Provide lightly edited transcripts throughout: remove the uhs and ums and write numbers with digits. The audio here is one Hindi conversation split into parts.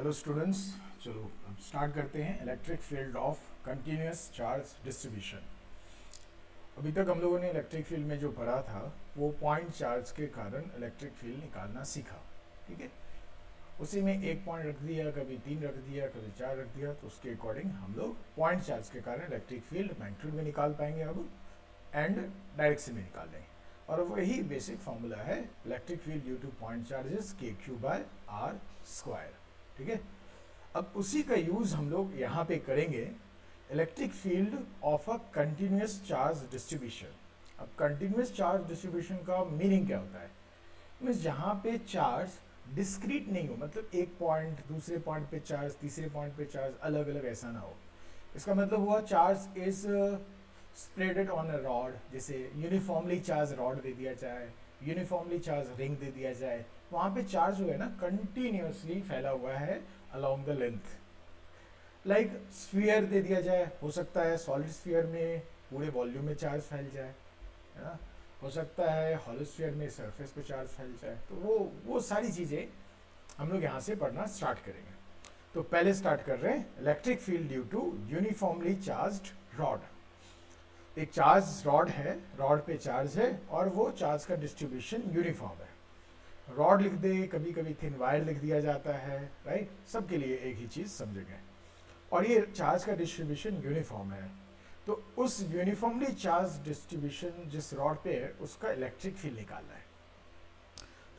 हेलो स्टूडेंट्स, चलो अब स्टार्ट करते हैं electric field of continuous charge distribution. अभी तक हम लोगों ने इलेक्ट्रिक फील्ड में जो पढ़ा था वो पॉइंट चार्ज के कारण इलेक्ट्रिक फील्ड निकालना सीखा। ठीक है, उसी में एक पॉइंट रख दिया, कभी 3 रख दिया, कभी 4 रख दिया, तो उसके अकॉर्डिंग हम लोग पॉइंट चार्ज के कारण इलेक्ट्रिक फील्ड मैग्नीट्यूड में निकाल पाएंगे अब एंड डायरेक्शन में निकाल लेंगे। और वही बेसिक फॉर्मूला है electric field due two point charges KQ/R²। ठीक है, अब उसी का यूज हम लोग यहाँ पे करेंगे electric field of a continuous charge distribution. अब कंटिन्यूस चार्ज डिस्ट्रीब्यूशन का मीनिंग क्या होता है? मीन्स जहाँ पे चार्ज डिस्क्रीट नहीं हो, मतलब एक पॉइंट दूसरे पॉइंट पे चार्ज, तीसरे पॉइंट पे चार्ज अलग अलग ऐसा ना हो। इसका मतलब हुआ charge is spreaded on a rod, जैसे यूनिफॉर्मली चार्ज रॉड दे दिया जाए, यूनिफॉर्मली चार्ज रिंग दे दिया जाए, वहाँ पे चार्ज जो है ना कंटिन्यूसली फैला हुआ है along the length. Like sphere दे दिया जाए, हो सकता है सॉलिड स्फीयर में पूरे वॉल्यूम में चार्ज फैल जाए, है ना, हो सकता है हॉलो स्फीयर में सरफेस पे चार्ज फैल जाए। तो वो सारी चीज़ें हम लोग यहाँ से पढ़ना स्टार्ट करेंगे। तो पहले स्टार्ट कर रहे हैं electric field due to uniformly charged rod. एक चार्ज रॉड है, रॉड पे चार्ज है और वो चार्ज का डिस्ट्रीब्यूशन यूनिफॉर्म है। रॉड लिख दे, कभी कभी थिन वायर लिख दिया जाता है, राइट, सबके लिए एक ही चीज समझेंगे। और ये चार्ज का डिस्ट्रीब्यूशन यूनिफॉर्म है, तो उस यूनिफॉर्मली चार्ज डिस्ट्रीब्यूशन जिस रॉड पे है उसका इलेक्ट्रिक फील्ड निकालना है।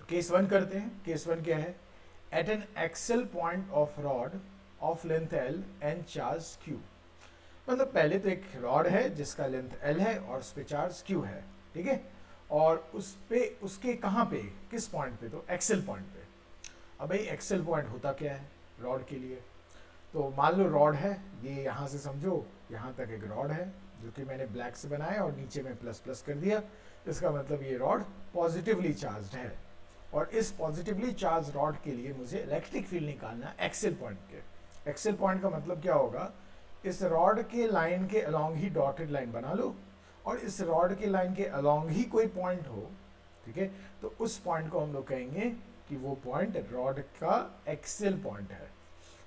तो केस 1 करते हैं। केस 1 क्या है? At an axial point of rod of length L and charge Q। मतलब पहले तो एक रॉड है जिसका लेंथ L है और उस पे चार्ज Q है। ठीक है, और उस पे उसके कहाँ पे, किस पॉइंट पे? तो एक्सेल पॉइंट पे। अब भाई एक्सेल पॉइंट होता क्या है रॉड के लिए? तो मान लो रॉड है, ये यहाँ से समझो यहाँ तक एक रॉड है जो कि मैंने ब्लैक से बनाया और नीचे में प्लस प्लस कर दिया। इसका मतलब ये रॉड पॉजिटिवली चार्ज है और इस पॉजिटिवली चार्ज रॉड के लिए मुझे इलेक्ट्रिक फील्ड निकालना एक्सेल पॉइंट के। एक्सेल पॉइंट का मतलब क्या होगा? इस रॉड के लाइन के अलोंग ही डॉटेड लाइन बना लो और इस रॉड के लाइन के अलोंग ही कोई पॉइंट हो, ठीक है, तो उस पॉइंट को हम लोग कहेंगे कि वो पॉइंट रॉड का एक्सेल पॉइंट है।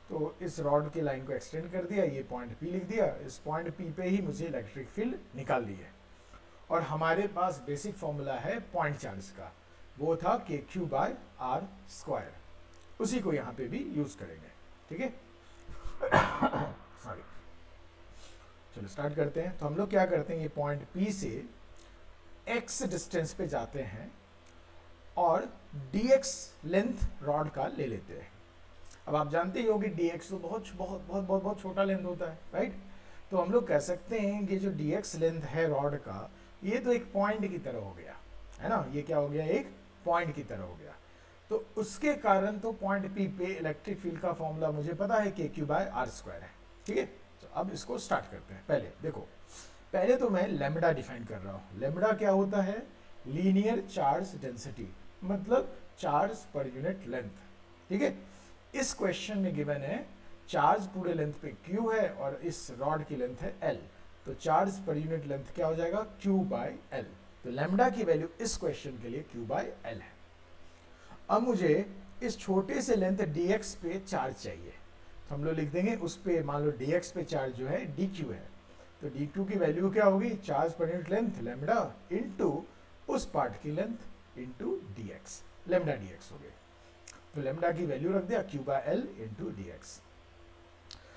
तो इस रॉड की लाइन को एक्सटेंड कर दिया, ये पॉइंट P लिख दिया, इस पॉइंट P पे ही मुझे इलेक्ट्रिक फील्ड निकाल ली है। और हमारे पास बेसिक फॉर्मूला है पॉइंट चार्ज का, वो था KQ/R²। उसी को यहाँ पे भी यूज करेंगे। ठीक है, सॉरी, चलो स्टार्ट करते हैं। तो हम लोग क्या करते हैं, ये पॉइंट P से x डिस्टेंस पे जाते हैं और dx लेंथ रॉड का ले लेते हैं। अब आप जानते ही हो कि dx तो बहुत बहुत बहुत बहुत बहुत छोटा लेंथ होता है, राइट। तो हम लोग कह सकते हैं कि जो dx लेंथ है रॉड का, ये तो एक पॉइंट की तरह हो गया, है ना, ये क्या हो गया, एक पॉइंट की तरह हो गया। तो उसके कारण तो पॉइंट P पे इलेक्ट्रिक फील्ड का फॉर्मूला मुझे पता है KQ/R² है। ठीक है, तो अब इसको स्टार्ट करते हैं। पहले देखो, पहले तो मैं लेमडा डिफाइन कर रहा हूँ। लेमडा क्या होता है? लीनियर चार्ज डेंसिटी, मतलब चार्ज पर यूनिट लेंथ। ठीक है, इस क्वेश्चन में गिवन है चार्ज पूरे लेंथ पे Q है और इस रॉड की लेंथ है L, तो चार्ज पर यूनिट लेंथ क्या हो जाएगा? Q/L। तो लेमडा की वैल्यू इस क्वेश्चन के लिए Q/L है। अब मुझे इस छोटे से लेंथ dx पे चार्ज चाहिए, तो हम लोग लिख देंगे उस पे, मान लो dx पे चार्ज जो है dq है, तो dq की वैल्यू क्या होगी? चार्ज पर यूनिट लेंथ लेमडा इनटू उस पार्ट की length into dx, lambda dx हो गई। तो लेमडा की वैल्यू रख दिया Q/L इनटू dx।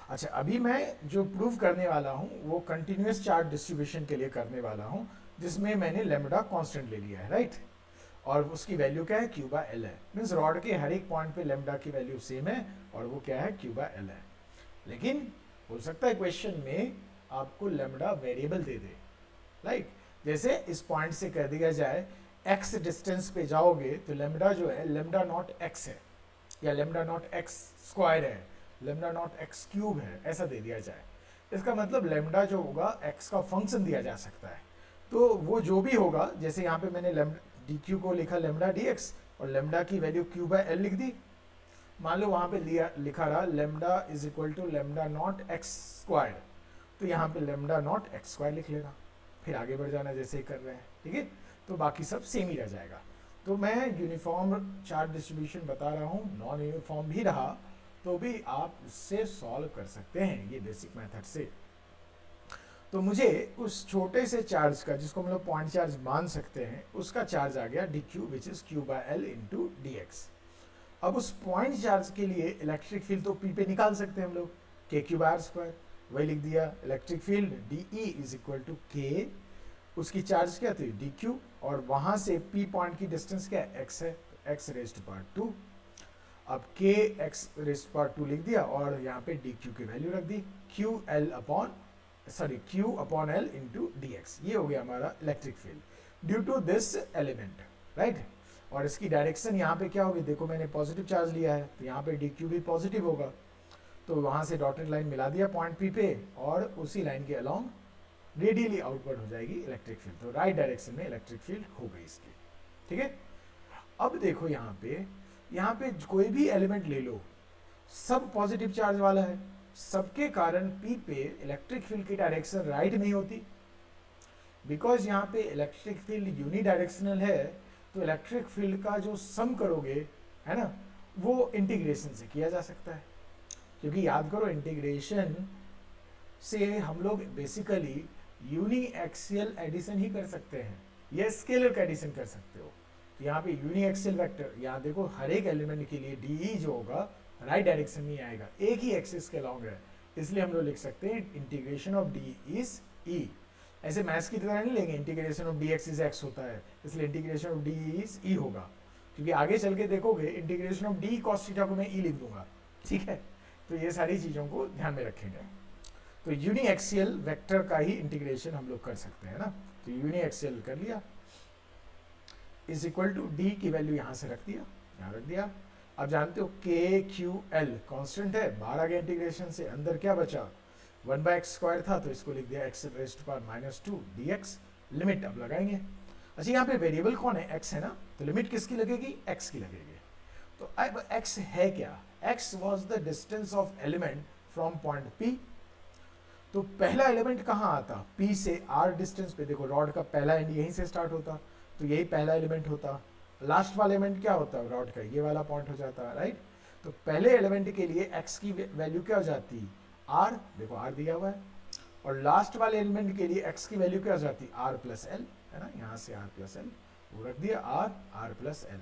अच्छा, अभी मैं जो प्रूव करने वाला हूँ वो कंटिन्यूस चार्ज डिस्ट्रीब्यूशन के लिए करने वाला हूँ, जिसमें मैंने लेमडा कांस्टेंट ले लिया है, राइट, और उसकी वैल्यू क्या है? Q/L है। मीन्स रॉड के हर एक पॉइंट पे लेमडा की वैल्यू सेम है और वो क्या है? Q/L है। लेकिन हो सकता है क्वेश्चन में आपको लेमडा वेरिएबल दे दे, राइट, जैसे इस पॉइंट से कह दिया जाए x डिस्टेंस पे जाओगे तो लेमडा जो है लेमडा नॉट x है, या लेमडा नॉट x² है, लेमडा नॉट x³ है, ऐसा दे दिया जाए। इसका मतलब लेमडा जो होगा x का फंक्शन दिया जा सकता है, तो वो जो भी होगा, जैसे यहाँ पे मैंने dq को लिखा लेमडा dx और लेमडा की वैल्यू Q/L लिख दी। मान लो वहाँ पे लिखा रहा lambda is equal to lambda naught x², तो यहाँ पे लेमडा नॉट x² लिख लेना, फिर आगे बढ़ जाना जैसे ही कर रहे हैं। ठीक है, तो बाकी सब सेम ही रह जाएगा। तो मैं यूनिफॉर्म चार्ज डिस्ट्रीब्यूशन बता रहा हूँ, नॉन यूनिफॉर्म भी रहा तो भी आप इससे सॉल्व कर सकते हैं ये बेसिक मेथड से। तो मुझे उस छोटे से चार्ज का, जिसको हम लोग पॉइंट चार्ज मान सकते हैं, उसका चार्ज आ गया dq which is q by l into dx। अब उस पॉइंट चार्ज के लिए इलेक्ट्रिक फील्ड तो p पे निकाल सकते हैं हम लोग, k क्यू बार स्क्वायर, वही लिख दिया। Electric field dE is equal to k, उसकी चार्ज क्या थी dq, और वहां से p पॉइंट की डिस्टेंस क्या है x है, x रेज्ड पावर 2। अब k x रेज्ड पावर 2 लिख दिया और यहाँ पे dq की वैल्यू रख दी, q upon l into dx। ये हो गया हमारा electric field due to this element, right. और इसकी डायरेक्शन यहाँ पे क्या होगी, देखो मैंने पॉजिटिव चार्ज लिया है तो यहाँ पे dq भी पॉजिटिव होगा, तो वहां से डॉटेड लाइन मिला दिया पॉइंट p पे, और उसी लाइन के अलोंग रेडियली आउटवर्ड हो जाएगी इलेक्ट्रिक फील्ड। तो राइट डायरेक्शन में इलेक्ट्रिक फील्ड हो गई इसकी, ठीक है। अब देखो यहाँ पे कोई भी एलिमेंट ले लो, सब पॉजिटिव चार्ज वाला है, सबके कारण p पे इलेक्ट्रिक फील्ड की डायरेक्शन राइट नहीं होती, बिकॉज यहाँ पे इलेक्ट्रिक फील्ड यूनिडायरेक्शनल है। तो इलेक्ट्रिक फील्ड का जो सम करोगे, है ना, वो इंटीग्रेशन से किया जा सकता है, क्योंकि याद करो इंटीग्रेशन से हम लोग बेसिकली यूनी एक्सियल एडिशन ही कर सकते हैं, या स्केलर का एडिशन कर सकते हो। तो यहाँ पे यूनी एक्सियल वेक्टर, यहाँ देखो हर एक एलिमेंट के लिए डी जो होगा राइट डायरेक्शन में आएगा, एक ही एक्सिस के लॉन्ग है, इसलिए हम लोग लिख सकते हैं इंटीग्रेशन ऑफ डी इज ई। ऐसे मैथ्स की तरह नहीं लेंगे integration of D x is x होता है, इसलिए इंटीग्रेशन ऑफ डी इज ई होगा, क्योंकि आगे चल के देखोगे integration of D cos theta को मैं ई लिख दूंगा, ठीक है। तो ये सारी चीज़ों को ध्यान में रखेंगे। तो यूनी एक्सियल वेक्टर का ही इंटीग्रेशन हम लोग कर सकते हैं ना, तो यूनी एक्सियल कर लिया, इज इक्वल टू डी की वैल्यू यहाँ से रख दिया, यहाँ रख दिया। अब जानते हो के क्यू एल कॉन्स्टेंट है, बाहर आ गया इंटीग्रेशन से, अंदर क्या बचा 1/x² था, तो इसको लिख दिया x raised power -2 dx। Limit अब लगाएंगे। अच्छा यहाँ पे वेरिएबल कौन है, x है ना, तो लिमिट किसकी लगेगी, x की लगेगी। तो अब x है क्या, x was the distance of element from point P। तो पहला एलिमेंट कहाँ आता, P से r डिस्टेंस पे, देखो रॉड का पहला एंड यहीं से स्टार्ट होता, तो यही पहला एलिमेंट होता। लास्ट वाला एलिमेंट क्या होता है रॉड का, ये वाला पॉइंट हो जाता है, राइट। तो पहले एलिमेंट के लिए x की वैल्यू क्या हो जाती, r, देखो r दिया हुआ है, और लास्ट वाले एलिमेंट के लिए x की वैल्यू क्या हो जाती, r प्लस एल, है ना, यहाँ से r प्लस एल, वो रख दिया r प्लस एल।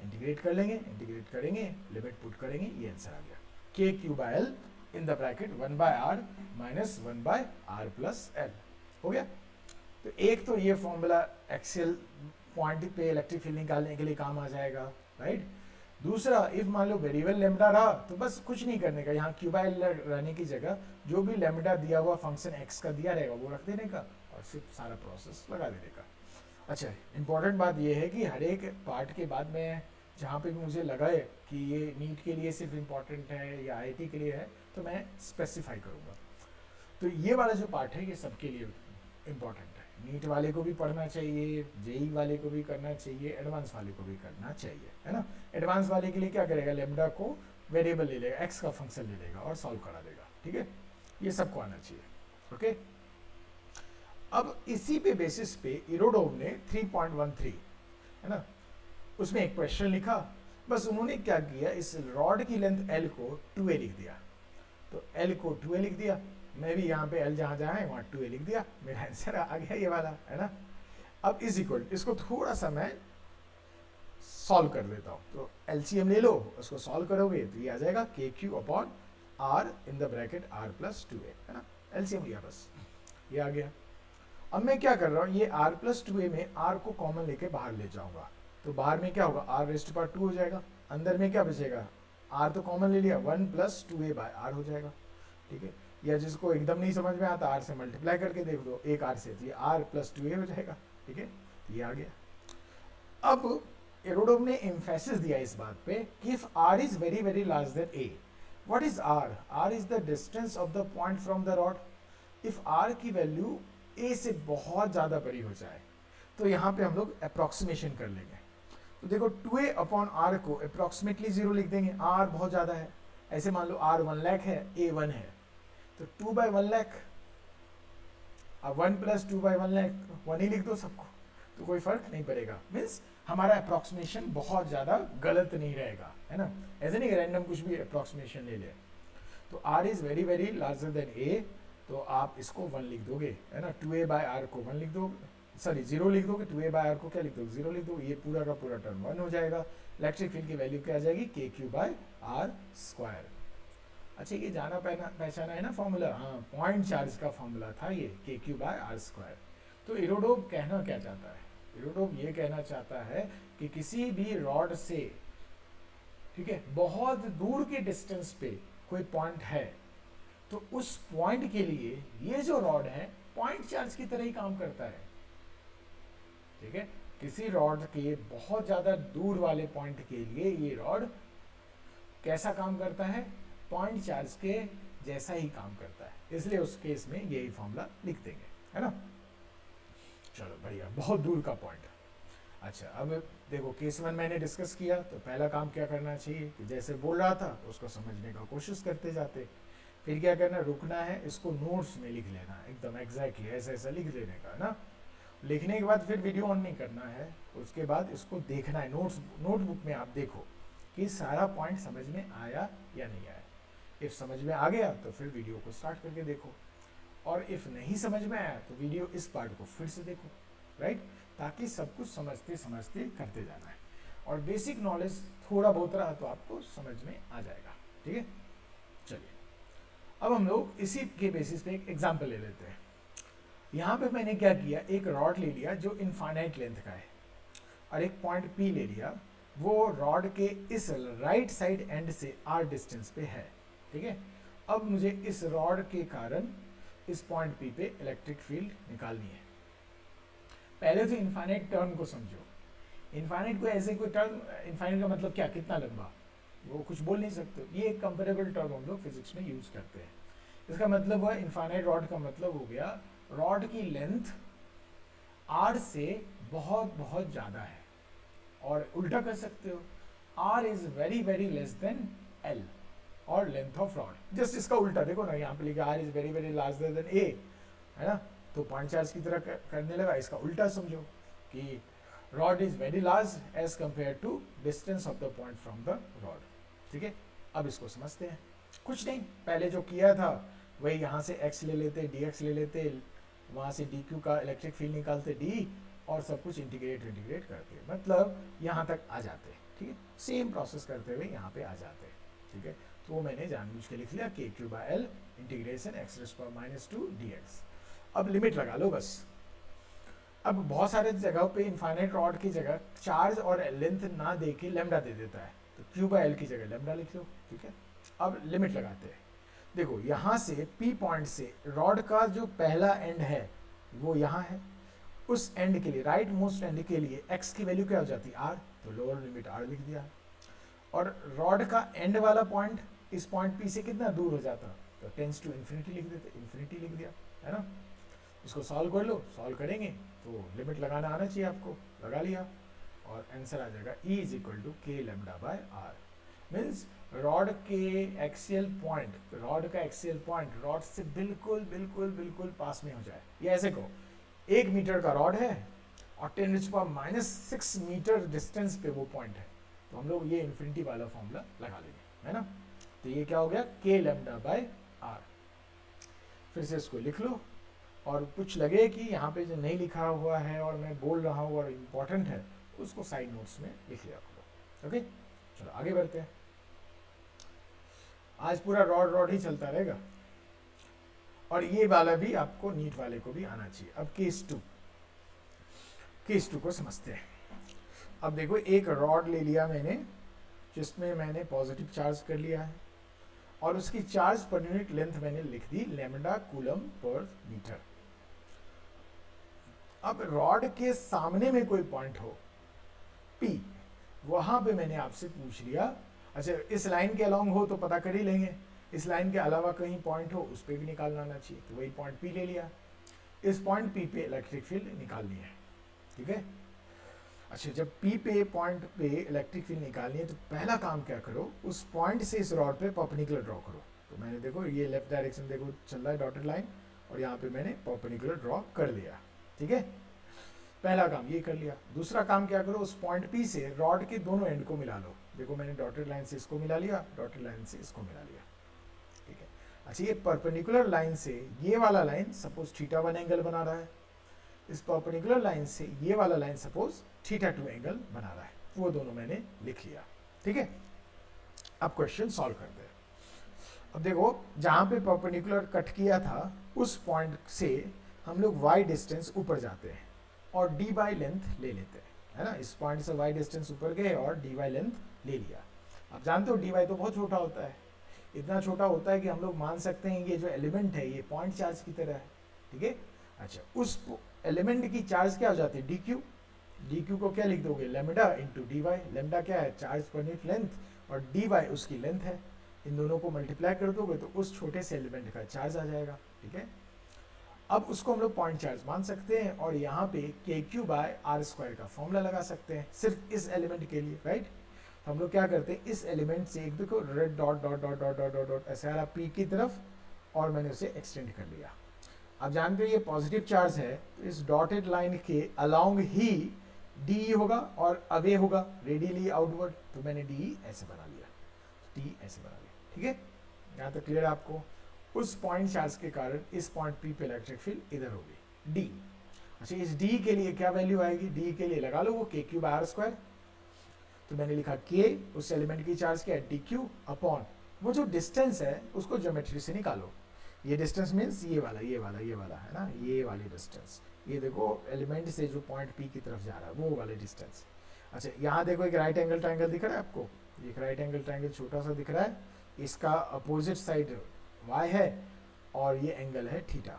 इंटीग्रेट कर लेंगे, इंटीग्रेट करेंगे, लिमिट पुट करेंगे, ये आंसर आ गया K Q by L in the bracket 1/r minus 1/r plus L, हो गया। तो एक तो ये फॉर्मूला एक्सियल पॉइंट पे इलेक्ट्रिक फील्ड निकालने के लिए काम आ जाएगा, राइट। दूसरा, इफ मान लो वेरिएबल लेमडा रहा तो बस कुछ नहीं करने का, यहाँ क्यू बाय एल रहने की जगह जो भी लेमडा दिया हुआ फंक्शन एक्स का दिया रहेगा वो रख देने का, और सिर्फ सारा प्रोसेस लगा देने का। अच्छा, इंपॉर्टेंट बात ये है कि हर एक पार्ट के बाद में जहाँ पे भी मुझे लगा है कि ये नीट के लिए सिर्फ इम्पॉर्टेंट है या आईआईटी के लिए है, तो मैं स्पेसिफाई करूँगा। तो ये वाला जो पार्ट है ये सबके लिए इम्पॉर्टेंट है, नीट वाले को भी पढ़ना चाहिए, जेई वाले को भी करना चाहिए, एडवांस वाले को भी करना चाहिए, है ना। एडवांस वाले के लिए क्या करेगा, लेमडा को वेरिएबल ले लेगा, एक्स का फंक्शन ले लेगा और सॉल्व करा देगा, ठीक है। ये सबको आना चाहिए, ओके। अब इसी पे बेसिस पे इरोडोव ने 3.13, है ना, उसमें एक क्वेश्चन लिखा। बस उन्होंने क्या किया, इस रॉड की लेंथ L को 2a लिख दिया, तो L को 2a लिख दिया, मैं भी यहाँ पे L जहाँ जहाँ है वहाँ 2a लिख दिया, मेरा आंसर आ गया ये वाला, है ना। अब इज इक्वल, इसको थोड़ा सा मैं सॉल्व कर देता हूँ, तो LCM ले लो, उसको सॉल्व करोगे तो ये आ जाएगा के Q upon r in the bracket r plus 2a, है ना। LCM लिया, बस ये आ गया। अब मैं क्या कर रहा हूँ, ये r प्लस 2a में r को कॉमन लेके बाहर ले जाऊंगा, तो बाहर में क्या होगा, r रेज़्ड पावर 2 हो जाएगा, अंदर में क्या बचेगा, r तो कॉमन ले लिया, 1 प्लस 2a बाय r हो जाएगा, ठीक है। या जिसको एकदम नहीं समझ में आता, r से मल्टीप्लाई करके देख दो, एक r से, तो ये r प्लस 2a हो जाएगा, ठीक है। ये आ गया। अब एरोडोव ने एम्फेसिस दिया इस बात पे कि if r is very very large then a, what is r, r is the distance of the point from the rod. If r की वैल्यू a से बहुत ज़्यादा बड़ी हो जाए तो यहाँ पे हम लोग अप्रॉक्सीमेशन कर लेंगे, तो देखो 2a अपॉन r को अप्रॉक्सीमेटली 0 लिख देंगे, r बहुत ज़्यादा है, ऐसे मान लो r 1 लाख है, a 1 है, तो 2/1 लाख, अब 1 प्लस 2/1 लाख 1 ही लिख दो सबको, तो कोई फर्क नहीं पड़ेगा। मीन्स हमारा अप्रोक्सीमेशन बहुत ज़्यादा गलत नहीं रहेगा, है ना। ऐसे नहीं रैंडम कुछ भी अप्रोक्सीमेशन ले ले। तो r is very very larger then a, तो आप इसको 1 लिख दोगे, है ना। 2a/r को 1 लिख दोगे, सॉरी 0 लिख दोगे, 2a/r को क्या लिख दोगे, 0 लिख दोगे, ये पूरा का पूरा टर्म 1 हो जाएगा। इलेक्ट्रिक फील्ड की वैल्यू क्या आ जाएगी, kq/r²। अच्छा, ये जाना पहचाना है ना फॉर्मूला, हाँ, पॉइंट चार्ज का फॉर्मूला था ये, kq/r²। तो इरोडोव कहना क्या चाहता है, इरोडोव ये कहना चाहता है कि किसी भी रॉड से, ठीक है, बहुत दूर के डिस्टेंस पे कोई पॉइंट है, तो उस पॉइंट के लिए ये जो रॉड है पॉइंट चार्ज की तरह ही काम करता है, ठीक है। किसी रॉड के बहुत ज्यादा दूर वाले पॉइंट के लिए ये रॉड कैसा काम करता है, पॉइंट चार्ज के जैसा ही काम करता है, इसलिए उस केस में यही फॉर्मूला लिख देंगे, है ना। चलो बढ़िया, बहुत दूर का पॉइंट। अच्छा, अब देखो केस 1 मैंने डिस्कस किया, तो पहला काम क्या करना चाहिए कि जैसे बोल रहा था उसको समझने का कोशिश करते जाते। फिर क्या करना, रुकना है, इसको नोट्स में लिख लेना, एकदम एग्जैक्टली ऐसा ऐसा लिख लेने का ना। लिखने के बाद फिर वीडियो ऑन नहीं करना है, उसके बाद इसको देखना है, नोटबुक में आप देखो कि सारा पॉइंट समझ में आया या नहीं आया। इफ समझ में आ गया तो फिर वीडियो को स्टार्ट करके देखो, और इफ नहीं समझ में आया तो वीडियो इस पार्ट को फिर से देखो, राइट, ताकि सब कुछ समझते समझते करते जाना है। और बेसिक नॉलेज थोड़ा बहुत रहा तो आपको समझ में आ जाएगा, ठीक है। चलिए, अब हम लोग इसी के बेसिस पे एक एग्जांपल ले लेते हैं। यहाँ पे मैंने क्या किया, एक रॉड ले लिया जो इनफाइनाइट लेंथ का है, और एक पॉइंट P ले लिया, वो रॉड के इस राइट साइड एंड से r डिस्टेंस पे है, ठीक है। अब मुझे इस रॉड के कारण इस पॉइंट P पे इलेक्ट्रिक फील्ड निकालनी है। पहले तो इनफाइनाइट टर्म को समझो। इनफाइनाइट को ऐसे कोई टर्म, इनफाइनाइट का मतलब क्या, कितना लंबा, वो कुछ बोल नहीं सकते। ये एक कंपेरेबल टर्म हम लोग फिजिक्स में यूज करते हैं। इसका मतलब हुआ इनफाइनाइट रॉड का मतलब हो गया रॉड की लेंथ r से बहुत बहुत ज्यादा है, और उल्टा कर सकते हो, r is very very less than l और लेंथ ऑफ रॉड, जस्ट इसका उल्टा देखो ना, यहाँ पे लिखा r is very very larger then a, है ना। तो पॉइंट चार्ज की तरह करने लगा, इसका उल्टा समझो कि rod is very large as compare to distance of the point from the rod, ठीक है। अब इसको समझते हैं। कुछ नहीं, पहले जो किया था वही, यहाँ से x ले लेते, dx ले लेते, वहाँ से dq का इलेक्ट्रिक फील्ड निकालते d, और सब कुछ इंटीग्रेट करते, मतलब यहाँ तक आ जाते, ठीक है। सेम प्रोसेस करते हुए यहाँ पे आ जाते, ठीक है। तो वो मैंने जानबूझ के लिख लिया kq/l इंटीग्रेशन x⁻² dx। अब लिमिट लगा लो बस। अब बहुत सारे जगह पे इनफाइनाइट रॉड की जगह चार्ज और लेंथ ना दे के लैम्डा दे देता है, तो q/l की जगह लैम्डा लिख लो, ठीक है। अब लिमिट लगाते हैं। देखो यहाँ से P पॉइंट से रॉड का जो पहला एंड है वो यहाँ है, उस एंड के लिए, राइट मोस्ट एंड के लिए x की वैल्यू क्या हो जाती है, r, तो लोअर लिमिट r लिख दिया। और रॉड का एंड वाला पॉइंट इस पॉइंट P से कितना दूर हो जाता, तो टेंस टू इन्फिनिटी लिख देते, इन्फिनिटी लिख दिया, है ना। इसको सॉल्व कर लो, सॉल्व करेंगे तो लिमिट लगाना आना चाहिए आपको, लगा लिया, और आंसर आ जाएगा E = k⁻/r। मीन्स रॉड के एक्सियल पॉइंट, रॉड का एक्सियल पॉइंट रॉड से बिल्कुल बिल्कुल बिल्कुल पास में हो जाए। ये ऐसे को 1 मीटर का रॉड है और 10⁻⁻⁶ मीटर डिस्टेंस पे वो पॉइंट है, तो हम लोग ये इन्फिनिटी वाला फॉर्मूला लगा लेंगे, है ना। तो ये क्या हो गया, k⁻/r। फिर से इसको लिख लो, और कुछ लगे कि यहाँ पे जो नहीं लिखा हुआ है और मैं बोल रहा हूँ और इम्पोर्टेंट है, उसको साइड नोट्स में लिख लिया करो, ओके। चलो आगे बढ़ते हैं। आज पूरा रॉड ही चलता रहेगा, और ये वाला भी आपको नीट वाले को भी आना चाहिए। अब केस 2 को समझते हैं। अब देखो, एक रॉड ले लिया मैंने जिसमें मैंने पॉजिटिव चार्ज कर लिया है, और उसकी चार्ज पर यूनिट लेंथ मैंने लिख दी लैम्डा कूलम पर मीटर। अब रॉड के सामने में कोई पॉइंट हो P, वहां पे मैंने आपसे पूछ लिया, अच्छा इस लाइन के अलोंग हो तो पता कर ही लेंगे, इस लाइन के अलावा कहीं पॉइंट हो उस पर भी निकालना आना चाहिए, तो वही पॉइंट P ले लिया। इस पॉइंट P पे इलेक्ट्रिक फील्ड निकालनी है, ठीक है। अच्छा, जब P पे पॉइंट पे इलेक्ट्रिक फील्ड निकालनी है तो पहला काम क्या करो, उस पॉइंट से इस रॉड पे परपेंडिकुलर ड्रॉ करो। तो मैंने देखो ये लेफ्ट डायरेक्शन देखो चल रहा है डॉटेड लाइन, और यहाँ पे मैंने परपेंडिकुलर ड्रॉ कर लिया, ठीक है। पहला काम ये कर लिया। दूसरा काम क्या करो, उस पॉइंट पी से रॉड के दोनों एंड को मिला लो। देखो मैंने डॉटेड लाइन से इसको मिला लिया, डॉटेड लाइन से इसको मिला लिया, ठीक है। अच्छा, ये परपेंडिकुलर लाइन से ये वाला लाइन सपोज θ1 एंगल बना रहा है, इस परपेंडिकुलर लाइन से ये वाला लाइन सपोज θ2 एंगल बना रहा है, वो दोनों मैंने लिख लिया, ठीक है। अब क्वेश्चन सॉल्व करते हैं। अब देखो जहां पे परपेंडिकुलर कट किया था उस पॉइंट से हम लोग y डिस्टेंस ऊपर जाते हैं और dy लेंथ ले लेते हैं, है ना। इस पॉइंट से y डिस्टेंस ऊपर गए और dy लेंथ ले लिया। अब जानते हो dy तो बहुत छोटा होता है, इतना छोटा होता है कि हम लोग मान सकते हैं ये जो एलिमेंट है ये पॉइंट चार्ज की तरह है, ठीक है। अच्छा, उस एलिमेंट की चार्ज क्या हो जाती है, dq। dq को क्या लिख दोगे, लैम्डा इंटू dy। लैम्डा क्या है, चार्ज पर यूनिट लेंथ, और dy उसकी लेंथ है। इन दोनों को मल्टीप्लाई कर दोगे तो उस छोटे से एलिमेंट का चार्ज आ जाएगा, ठीक है। अब उसको हम लोग पॉइंट चार्ज मान सकते हैं और यहाँ पे KQ/r² का फॉर्मूला लगा सकते हैं सिर्फ इस एलिमेंट के लिए, राइट। तो हम लोग क्या करते हैं, इस एलिमेंट से एक देखो red dot dot dot dot dot dot dot ऐसे आ रहा पी की तरफ, और मैंने उसे एक्सटेंड कर लिया। अब जानते हो ये पॉजिटिव चार्ज है, तो इस डॉटेड लाइन के अलोंग ही डी होगा और अवे होगा रेडियली आउटवर्ड, तो मैंने डी ऐसे बना लिया, डी ऐसे बना लिया, ठीक है। यहाँ तक क्लियर है आपको। उस पॉइंट चार्ज के कारण इस पॉइंट पी पे इलेक्ट्रिक फील्ड इधर होगी डी। अच्छा, इस डी के लिए क्या वैल्यू आएगी, डी के लिए लगा लो वो KQ/r²। तो मैंने लिखा k, उस एलिमेंट की चार्ज क्या है dq अपॉन वो जो डिस्टेंस है उसको ज्योमेट्री से निकालो। ये डिस्टेंस मीन्स ये वाला है ना, ये वाली डिस्टेंस, ये देखो एलिमेंट से जो पॉइंट पी की तरफ जा रहा है वो वाले डिस्टेंस। अच्छा, यहाँ देखो एक राइट एंगल ट्राइंगल दिख रहा है आपको, एक राइट एंगल ट्राइंगल छोटा सा दिख रहा है, इसका अपोजिट साइड y है और ये एंगल है θ,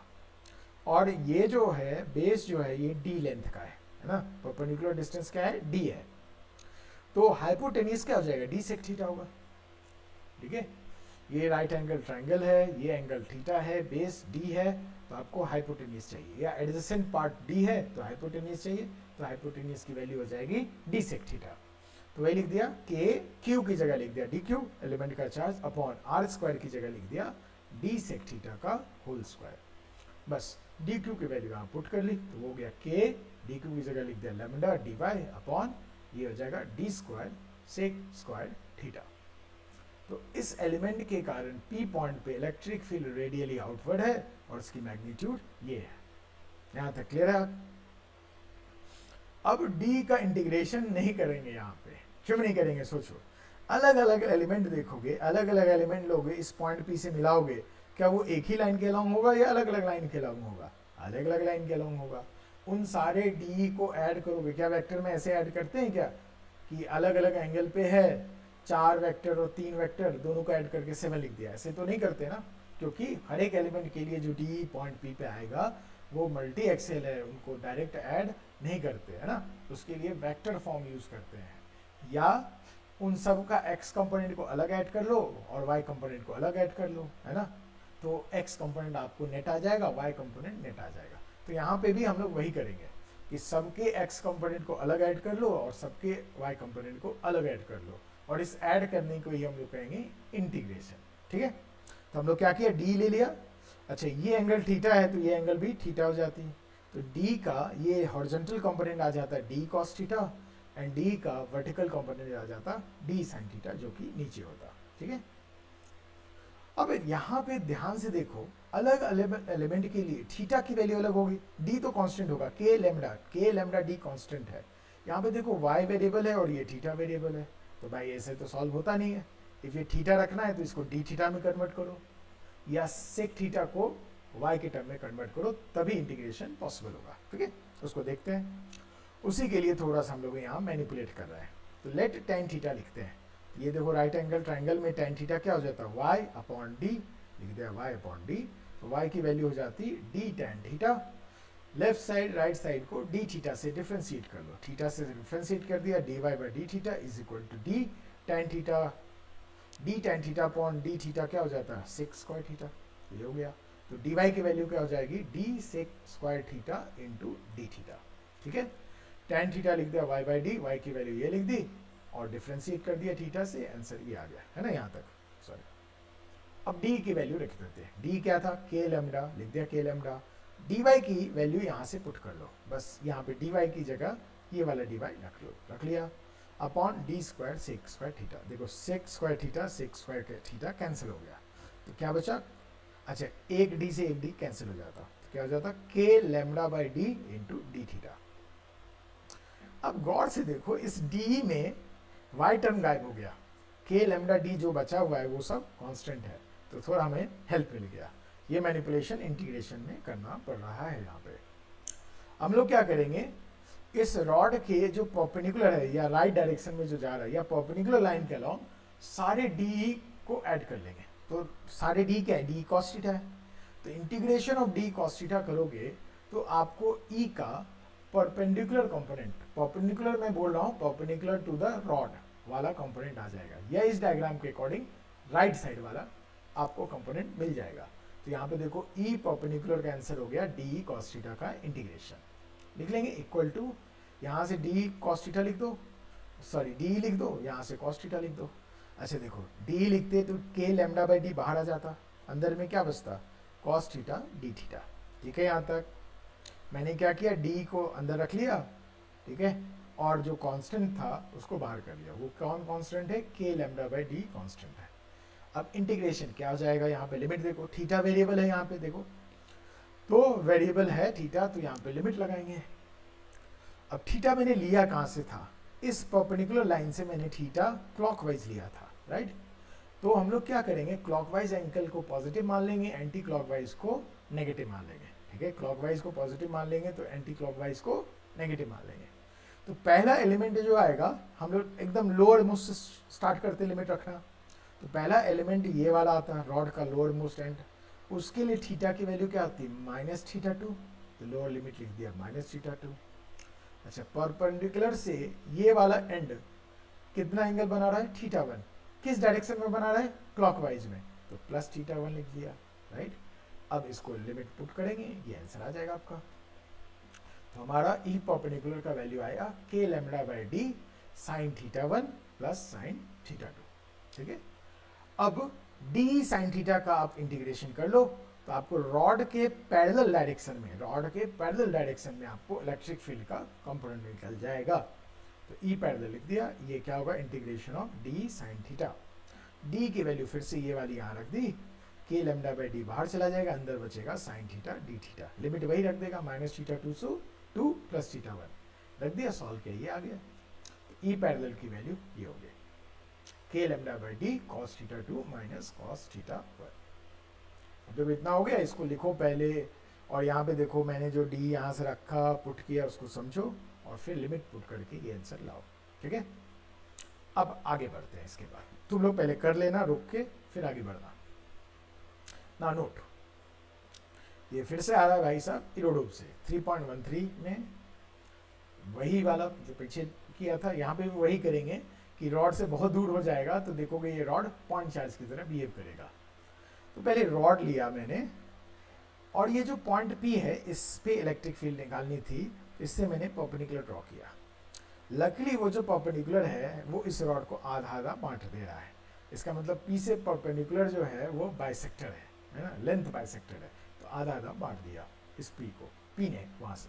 और ये जो है बेस जो है ये d लेंथ का है ना। परपेंडिकुलर डिस्टेंस क्या है, d है, तो हाइपोटेनियस क्या हो जाएगा, d sec θ होगा, ठीक है। ये राइट एंगल ट्राइंगल है, ये एंगल θ है, बेस d है, तो आपको हाइपोटेनियस चाहिए, या एडजेसेंट पार्ट d है तो हाइपोटेनियस चाहिए, तो हाइपोटेनियस की वैल्यू हो जाएगी d sec θ। तो वही लिख दिया k, q की जगह लिख दिया dq एलिमेंट का चार्ज अपॉन r² की जगह लिख दिया d sec θ का होल स्क्वायर। बस dq की वैल्यू यहाँ पुट कर ली तो वो हो गया k, dq की जगह लिख दिया लैम्डा dy अपॉन ये हो जाएगा d² sec² θ। तो इस एलिमेंट के कारण p पॉइंट पे इलेक्ट्रिक फील्ड रेडियली आउटवर्ड है और उसकी मैग्नीट्यूड ये है। यहाँ तक क्लियर है। अब d का इंटीग्रेशन नहीं करेंगे, यहाँ पे क्यों नहीं करेंगे, सोचो। अलग अलग एलिमेंट देखोगे, अलग अलग एलिमेंट लोगे, इस पॉइंट पी से मिलाओगे, क्या वो एक ही लाइन के अलोंग होगा या अलग अलग लाइन के अलोंग होगा, अलग अलग लाइन के अलोंग होगा। उन सारे डी को ऐड करोगे, क्या वेक्टर में ऐसे ऐड करते हैं क्या कि अलग अलग एंगल पे है 4 वेक्टर और 3 वेक्टर दोनों को ऐड करके 7 लिख दिया, ऐसे तो नहीं करते ना, क्योंकि हर एक एलिमेंट के लिए जो डी पॉइंट पी पे आएगा वो मल्टी एक्सेल है, उनको डायरेक्ट ऐड नहीं करते, है ना। उसके लिए वेक्टर फॉर्म यूज करते हैं, या उन सब का x कंपोनेंट को अलग ऐड कर लो और y कंपोनेंट को अलग ऐड कर लो, है ना। तो x कंपोनेंट आपको नेट आ जाएगा, y कंपोनेंट नेट आ जाएगा। तो यहाँ पे भी हम लोग वही करेंगे कि सबके x कंपोनेंट को अलग ऐड कर लो और सबके y कंपोनेंट को अलग ऐड कर लो, और इस ऐड करने को ही हम लोग कहेंगे इंटीग्रेशन, ठीक है। तो हम लोग क्या किया, d ले लिया। अच्छा, ये एंगल थीटा है तो ये एंगल भी थीटा हो जाती है, तो d का ये हॉरिजॉन्टल कंपोनेंट आ जाता है d cos theta, and d का वर्टिकल कंपोनेंट आ जाता d sin थीटा, जो कि नीचे होता, ठीक है। अब यहाँ पे ध्यान से देखो, अलग अलग एलिमेंट के लिए थीटा की वैल्यू अलग होगी, d तो कांस्टेंट होगा, k लैम्डा d कांस्टेंट है। यहाँ पे देखो y वेरिएबल है और ये थीटा वेरिएबल है, तो भाई ऐसे तो सॉल्व होता नहीं है। इफ ये थीटा रखना है तो इसको d थीटा में कन्वर्ट करो, या सेक थीटा को y के टर्म में कन्वर्ट करो, तभी इंटीग्रेशन पॉसिबल होगा, ठीक है। उसको देखते हैं। उसी के लिए थोड़ा सा हम लोग यहाँ मैनिपुलेट कर रहे हैं, तो लेट tan थीटा लिखते हैं। ये देखो राइट एंगल ट्राइंगल में tan थीटा क्या हो जाता है, y अपॉन d, लिख दिया y अपॉन d, तो y की वैल्यू हो जाती d tan theta. Left side right side को d थीटा से डिफरेंशिएट कर लो, थीटा से डिफरेंशिएट कर दिया, dy by d theta is equal to d tan theta, d tan theta upon d theta क्या हो जाता है, sec स्क्वायर थीटा, ये हो गया। तो dy की वैल्यू क्या हो जाएगी, d sec square theta into d theta, ठीक है। tan थीटा लिख दिया y बाई डी, y की वैल्यू ये लिख दी और डिफरेंशिएट कर दिया थीटा से, आंसर ये आ गया, है ना यहाँ तक, सॉरी। अब d की वैल्यू रख देते हैं, d क्या था, k लैम्डा, लिख दिया k लैम्डा, डी वाई की वैल्यू यहाँ से पुट कर लो, बस यहाँ पे डी वाई की जगह ये वाला डी वाई रख लो, रख लिया, upon D square sec square theta. देखो sec square theta sec square theta cancel हो गया, तो क्या बचा, अच्छा एक डी से एक डी कैंसिल हो जाता, तो क्या हो जाता के lambda by D into D theta. अब गौर से देखो इस डी में वाई टर्म गायब हो गया, के लैम्डा डी जो बचा हुआ है वो सब कांस्टेंट है, तो थोड़ा हमें हेल्प मिल गया। ये मैनिपुलेशन इंटीग्रेशन में करना पड़ रहा है। यहाँ पे हम लोग क्या करेंगे, इस रॉड के जो परपेंडिकुलर है या राइट डायरेक्शन में जो जा रहा है या परपेंडिकुलर लाइन के अलॉन्ग सारे डी को ऐड कर लेंगे, तो सारे डी क्या है, डी कॉस थीटा है, तो integration of D cos theta करोगे तो आपको ई का परपेंडिकुलर कंपोनेंट, परपेंडिकुलर मैं बोल रहा हूँ परपेंडिकुलर टू द रॉड वाला कंपोनेंट आ जाएगा, या इस डायग्राम के अकॉर्डिंग राइट साइड वाला आपको कंपोनेंट मिल जाएगा। तो यहाँ पे देखो ई परपेंडिकुलर का आंसर हो गया डी कॉस थीटा का इंटीग्रेशन। लिख लेंगे इक्वल टू, यहाँ से डी कॉस थीटा लिख दो, सॉरी डी लिख दो, यहाँ से कॉस थीटा लिख दो। अच्छा देखो डी लिखते तो के लैम्डा बाई डी बाहर आ जाता, अंदर में क्या बचता, कॉस थीटा डी थीटा। ठीक है, यहाँ तक मैंने क्या किया, डी को अंदर रख लिया, ठीक है, और जो कांस्टेंट था उसको बाहर कर लिया। वो कौन कांस्टेंट है, के लैम्डा बाई डी कांस्टेंट है। अब इंटीग्रेशन क्या हो जाएगा, यहाँ पे लिमिट देखो, थीटा वेरिएबल है यहाँ पे देखो, तो वेरिएबल है थीटा, तो यहाँ पे लिमिट लगाएंगे। अब थीटा मैंने लिया कहाँ से था, इस परपेंडिकुलर लाइन से मैंने थीटा क्लॉकवाइज लिया था, राइट। तो हम लोग क्या करेंगे, क्लॉकवाइज एंगल को पॉजिटिव मान लेंगे, एंटी क्लॉकवाइज को नेगेटिव मान लेंगे। ठीक है, क्लॉकवाइज को पॉजिटिव मान लेंगे तो एंटी क्लॉकवाइज को नेगेटिव मान लेंगे। तो पहला एलिमेंट जो आएगा, हम लोग एकदम लोअर मोस्ट से स्टार्ट करते लिमिट रखना, तो पहला एलिमेंट ये वाला आता है रॉड का लोअर मोस्ट एंड, उसके लिए थीटा की वैल्यू क्या आती है, माइनस थीटा टू, तो लोअर लिमिट लिख दिया माइनस थीटा टू। अच्छा परपेंडिकुलर से ये वाला एंड कितना एंगल बना रहा है, थीटा वन, किस डायरेक्शन में बना रहा है, क्लॉकवाइज में, तो प्लस थीटा वन लिख दिया, राइट। अब इसको लिमिट पुट करेंगे, ये आंसर आ जाएगा आपका। तो हमारा ई परपेंडिकुलर का वैल्यू आएगा के lambda by D sine theta one plus sine theta to. ठीक है, अब डी साइन थीटा का आप इंटीग्रेशन कर लो, तो आपको रॉड के पैरेलल डायरेक्शन में, रॉड के पैरेलल डायरेक्शन में आपको इलेक्ट्रिक फील्ड का कंपोनेंट निकल जाएगा। तो ई पैरेलल लिख दिया, ये क्या होगा, integration of D sine theta. D की वैल्यू फिर से ये वाली यहाँ रख दी, के लैम्डा बाई डी बाहर चला जाएगा, अंदर बचेगा sine theta D theta, limit वही रख देगा माइनस थीटा टू से टू प्लस थीटा वन, रख दिया, सॉल्व किया, ये आ गया। तो ई पैरेलल की वैल्यू ये हो गई, के lambda by D cos theta two minus cos theta one. जब इतना हो गया इसको लिखो पहले, और यहाँ पे देखो मैंने जो डी यहाँ से रखा पुट किया उसको समझो, और फिर लिमिट पुट करके ये आंसर लाओ। ठीक है, अब आगे बढ़ते हैं, इसके बाद तुम लोग पहले कर लेना रुक के, फिर आगे बढ़ना ना। नोट, ये फिर से आ रहा है भाई साहब इरोडोप से 3.13 में, वही वाला जो पीछे किया था, यहाँ पे भी वही करेंगे कि रॉड से बहुत दूर हो जाएगा तो देखोगे ये रॉड पॉइंट चार्ज की तरह बिहेव करेगा। तो पहले रॉड लिया मैंने, और ये जो पॉइंट पी है इस पे इलेक्ट्रिक फील्ड निकालनी थी, इससे मैंने परपेंडिकुलर ड्रॉ किया। लकीली वो जो परपेंडिकुलर है वो इस रॉड को आधा आधा बांट दे रहा है, इसका मतलब पी से परपेंडिकुलर जो है वो बाइसेक्टर है ना, लेंथ बाइसेक्टर है, तो आधा आधा बांट दिया इस पी को, पी ने वहाँ से।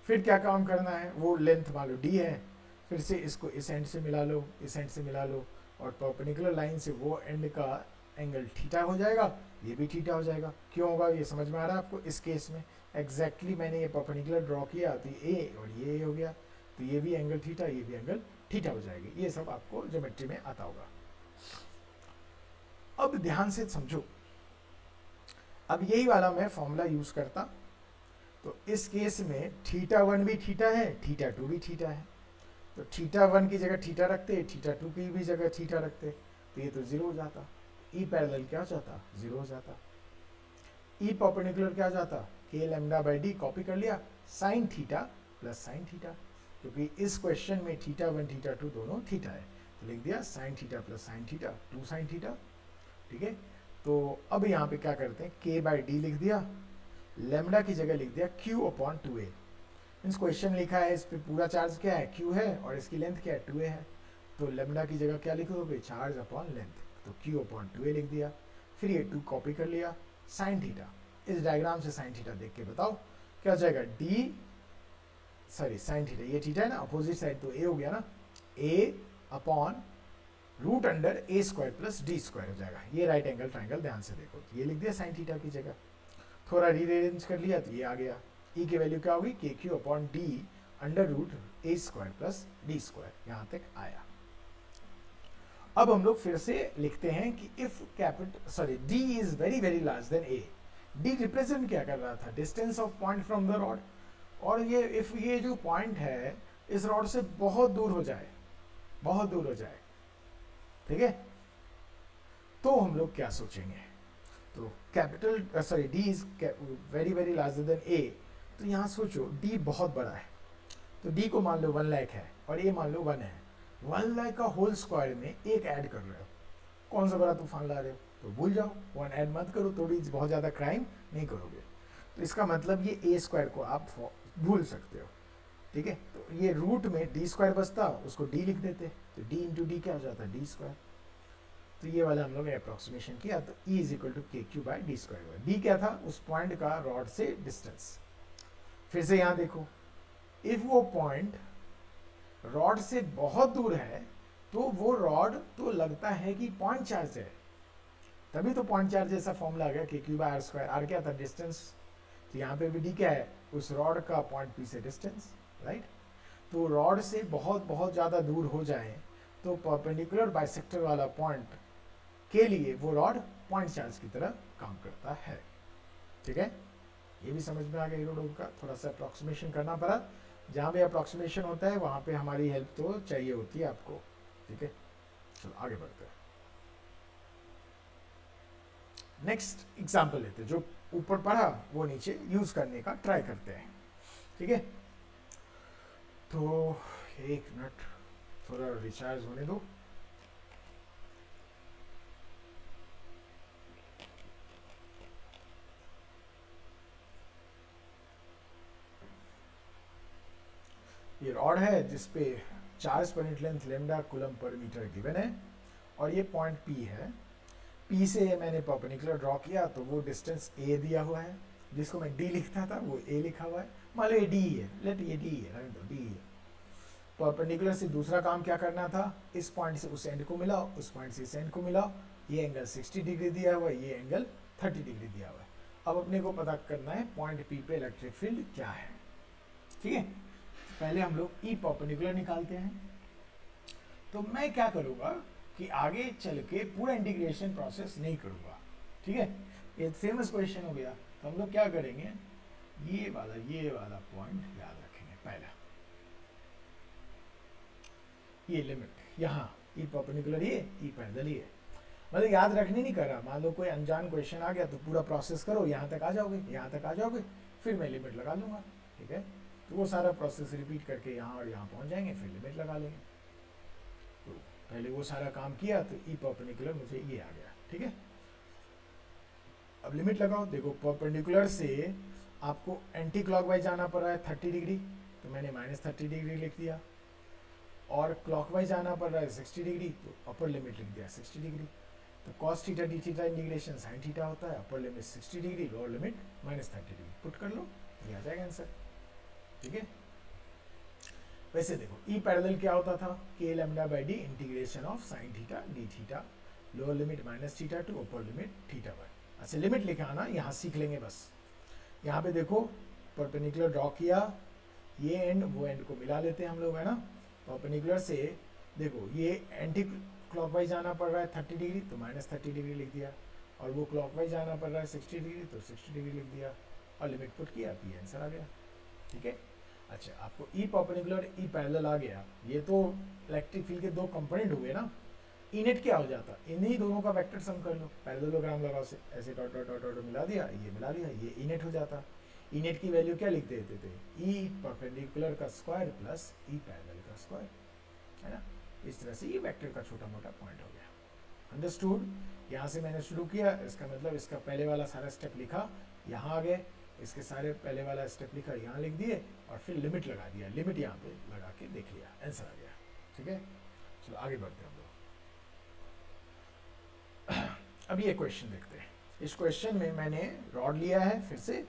फिर क्या काम करना है, वो लेंथ मान लो डी है, फिर से इसको इस एंड से मिला लो, इस एंड से मिला लो, और परपेंडिकुलर लाइन से वो एंड का एंगल थीटा हो जाएगा, ये भी थीटा हो जाएगा। क्यों होगा ये समझ में आ रहा है आपको, इस केस में एग्जैक्टली मैंने ये परपेंडिकुलर ड्रॉ किया तो ये और ये हो गया, तो ये भी एंगल थीटा, ये भी एंगल थीटा हो जाएगी। ये सब आपको ज्योमेट्री में आता होगा। अब ध्यान से समझो, अब यही वाला मैं फॉर्मूला यूज करता, तो इस केस में थीटा वन भी थीटा है, थीटा टू भी थीटा है, तो थीटा वन की जगह थीटा रखते, थीटा टू की भी जगह थीटा रखते, तो ये तो जीरो हो जाता। ई पैरेलल क्या हो जाता, जीरो हो जाता। ई परपेंडिकुलर क्या हो जाता, के लैम्डा बाई डी कॉपी कर लिया, sine theta plus sine theta, क्योंकि इस क्वेश्चन में थीटा वन थीटा टू दोनों थीटा है, तो लिख दिया sine theta plus sine theta, two sine theta. ठीक है, तो अब यहाँ पे क्या करते हैं, के बाई डी लिख दिया, लैम्डा की जगह लिख दिया क्यू अपॉन टू ए। मीन्स क्वेश्चन लिखा है, इस पे पूरा चार्ज क्या है, क्यू है, और इसकी लेंथ क्या है, टू ए है, तो लैम्डा की जगह क्या लिखोगे, चार्ज अपॉन लेंथ, तो क्यू अपॉन टू ए लिख दिया। फिर ये टू कॉपी कर लिया, साइन थीटा, इस डायग्राम से साइन थीटा देख के बताओ क्या हो जाएगा, डी सॉरी साइन थीटा, ये थीटा है ना, अपोजिट साइड तो ए हो गया ना, ए अपॉन रूट अंडर ए स्क्वायर प्लस डी स्क्वायर हो जाएगा। ये राइट एंगल ट्राइंगल, ध्यान से देखो, ये लिख दिया साइन थीटा की जगह, थोड़ा रीअरेंज कर लिया तो ये आ गया। ई की वैल्यू क्या होगी, K Q upon D under root A square plus D square, यहां तक आया। अब हम लोग फिर से लिखते हैं कि if capital sorry D is very very large then A, D represent क्या कर रहा था, distance of point from the rod, और ये इफ ये जो पॉइंट है इस रॉड से बहुत दूर हो जाए, बहुत दूर हो जाए, ठीक है, तो हम लोग क्या सोचेंगे, तो capital sorry D is very very larger than A, तो यहाँ सोचो डी बहुत बड़ा है, तो डी को मान लो 1 लाख है और ए मान लो 1 है, 1 लाख का होल स्क्वायर में एक ऐड कर रहे हो, कौन सा बड़ा तूफान ला रहे हो, तो भूल जाओ 1 ऐड मत करो, तो भी बहुत ज़्यादा क्राइम नहीं करोगे। तो इसका मतलब ये ए स्क्वायर को आप भूल सकते हो, ठीक है। तो ये रूट में डी स्क्वायर बचता, उसको डी लिख देते, तो डी इंटू डी क्या हो जाता है, डी स्क्वायर। तो ये वाला हम लोग ने अप्रोक्सीमेशन किया, तो E इज इक्वल टू के क्यू बाई डी स्क्वायर हुआ। डी क्या था, उस पॉइंट का रॉड से डिस्टेंस। फिर से यहाँ देखो, इफ वो पॉइंट रॉड से बहुत दूर है तो वो रॉड तो लगता है कि पॉइंट चार्ज है, तभी तो पॉइंट चार्ज जैसा फॉर्मूला आ गया, K Q by R square. R क्या था, डिस्टेंस, तो यहाँ पे भी डी क्या है, उस रॉड का पॉइंट पी से डिस्टेंस, राइट। तो रॉड से बहुत बहुत ज़्यादा दूर हो जाए तो परपेंडिकुलर बाइसेक्टर वाला पॉइंट के लिए वो रॉड पॉइंट चार्ज की तरह काम करता है, ठीक है। ये भी समझ में आ गया हीरोडोम का, थोड़ा सा अप्रॉक्सीमेशन करना पड़ा, जहाँ भी अप्रॉक्सीमेशन होता है वहाँ पे हमारी हेल्प तो चाहिए होती है आपको, ठीक है। चलो आगे बढ़ते हैं, नेक्स्ट एग्जाम्पल लेते हैं, जो ऊपर पढ़ा वो नीचे यूज करने का ट्राई करते हैं, ठीक है। तो 1 मिनट थोड़ा रिचार्ज होने दो। ये रॉड है जिसपे चार्ज पर यूनिट लेंथ लेमडा कूलम पर मीटर गिवन है, और ये पॉइंट पी है, पी से मैंने परपेंडिकुलर ड्रॉ किया तो वो डिस्टेंस ए दिया हुआ है, जिसको मैं डी लिखता था वो ए लिखा हुआ है, मान लो ये डी है, लेट ये डी है, डी है। परपेंडिकुलर से दूसरा काम क्या करना था, इस पॉइंट से उस एंड को मिलाओ, उस पॉइंट से इस एंड को मिलाओ, ये एंगल 60 डिग्री दिया हुआ है, ये एंगल 30 डिग्री दिया हुआ है। अब अपने को पता करना है पॉइंट पी पे इलेक्ट्रिक फील्ड क्या है, ठीक है। पहले हम लोग ई परपेंडिकुलर निकालते हैं। तो मैं क्या करूँगा कि आगे चल के पूरा इंटीग्रेशन प्रोसेस नहीं करूँगा, ठीक है, ये फेमस क्वेश्चन हो गया। तो हम लोग क्या करेंगे, ये वाला पॉइंट याद रखेंगे पहला, ये लिमिट यहाँ ई परपेंडिकुलर ये, ई पैरेलल ये, मतलब याद रखने नहीं कर रहा, मान लो कोई अनजान क्वेश्चन आ गया तो पूरा प्रोसेस करो, यहाँ तक आ जाओगे, यहाँ तक आ जाओगे, फिर मैं लिमिट लगा लूँगा, ठीक है। तो वो सारा प्रोसेस रिपीट करके यहाँ और यहाँ पहुँच जाएंगे, फिर लिमिट लगा लेंगे। तो पहले वो सारा काम किया तो ई परपेंडिकुलर मुझे ये आ गया, ठीक है। अब लिमिट लगाओ, देखो परपेंडिकुलर से आपको एंटी क्लॉकवाइज जाना पड़ रहा है 30 डिग्री, तो मैंने -30 डिग्री लिख दिया, और क्लॉकवाइज जाना पड़ रहा है 60 डिग्री, तो अपर लिमिट लिख दिया 60 डिग्री। तो cos theta D theta integration sin theta होता है, upper limit 60 degree, lower limit -30 degree, put कर लो, ये आ जाएगा आंसर, ठीक है। वैसे देखो ई पैरेलल क्या होता था, k lambda by D integration of sin theta D theta, lower limit -theta two upper limit theta by. अच्छा लिमिट लिखा ना, यहाँ सीख लेंगे बस। यहाँ पे देखो परपेंडिकुलर ड्रॉ किया, ये एंड वो एंड को मिला लेते हैं हम लोग, है ना। परपेंडिकुलर से देखो ये एंटी क्लॉकवाइज जाना पड़ रहा है 30 डिग्री, तो -30 डिग्री लिख दिया, और वो क्लॉकवाइज जाना पड़ रहा है 60 डिग्री, तो 60 डिग्री लिख दिया, और लिमिट पुट किया, पी आंसर आ गया, ठीक है। अच्छा आपको ई परपेंडिकुलर ई पैरेलल आ गया, ये तो इलेक्ट्रिक फील्ड के 2 कंपोनेंट हुए ना। ई नेट क्या हो जाता, इन्हीं दोनों का वेक्टर सम कर लो, पैरेललोग्राम लगाओ से ऐसे डॉट डॉट डॉट डॉट मिला दिया, ये मिला दिया, ये ई नेट हो जाता। ई नेट की वैल्यू क्या लिख देते थे, ई परपेंडिकुलर का स्क्वायर प्लस ई पैरेलल का स्क्वायर, है ना। इस तरह से ये वेक्टर का छोटा मोटा पॉइंट हो गया, अंडरस्टूड। यहाँ से मैंने शुरू किया, इसका मतलब इसका पहले वाला सारा स्टेप लिखा, यहाँ आ गए, इसके सारे पहले वाला स्टेप लिखा, यहाँ लिख दिए, और फिर लिमिट लगा दिया, लिमिट यहाँ पे लगा के देख लिया, आंसर आ गया, ठीक है। चलो आगे बढ़ते हैं हम लोग। अब ये क्वेश्चन देखते हैं, इस क्वेश्चन में मैंने रॉड लिया है, फिर से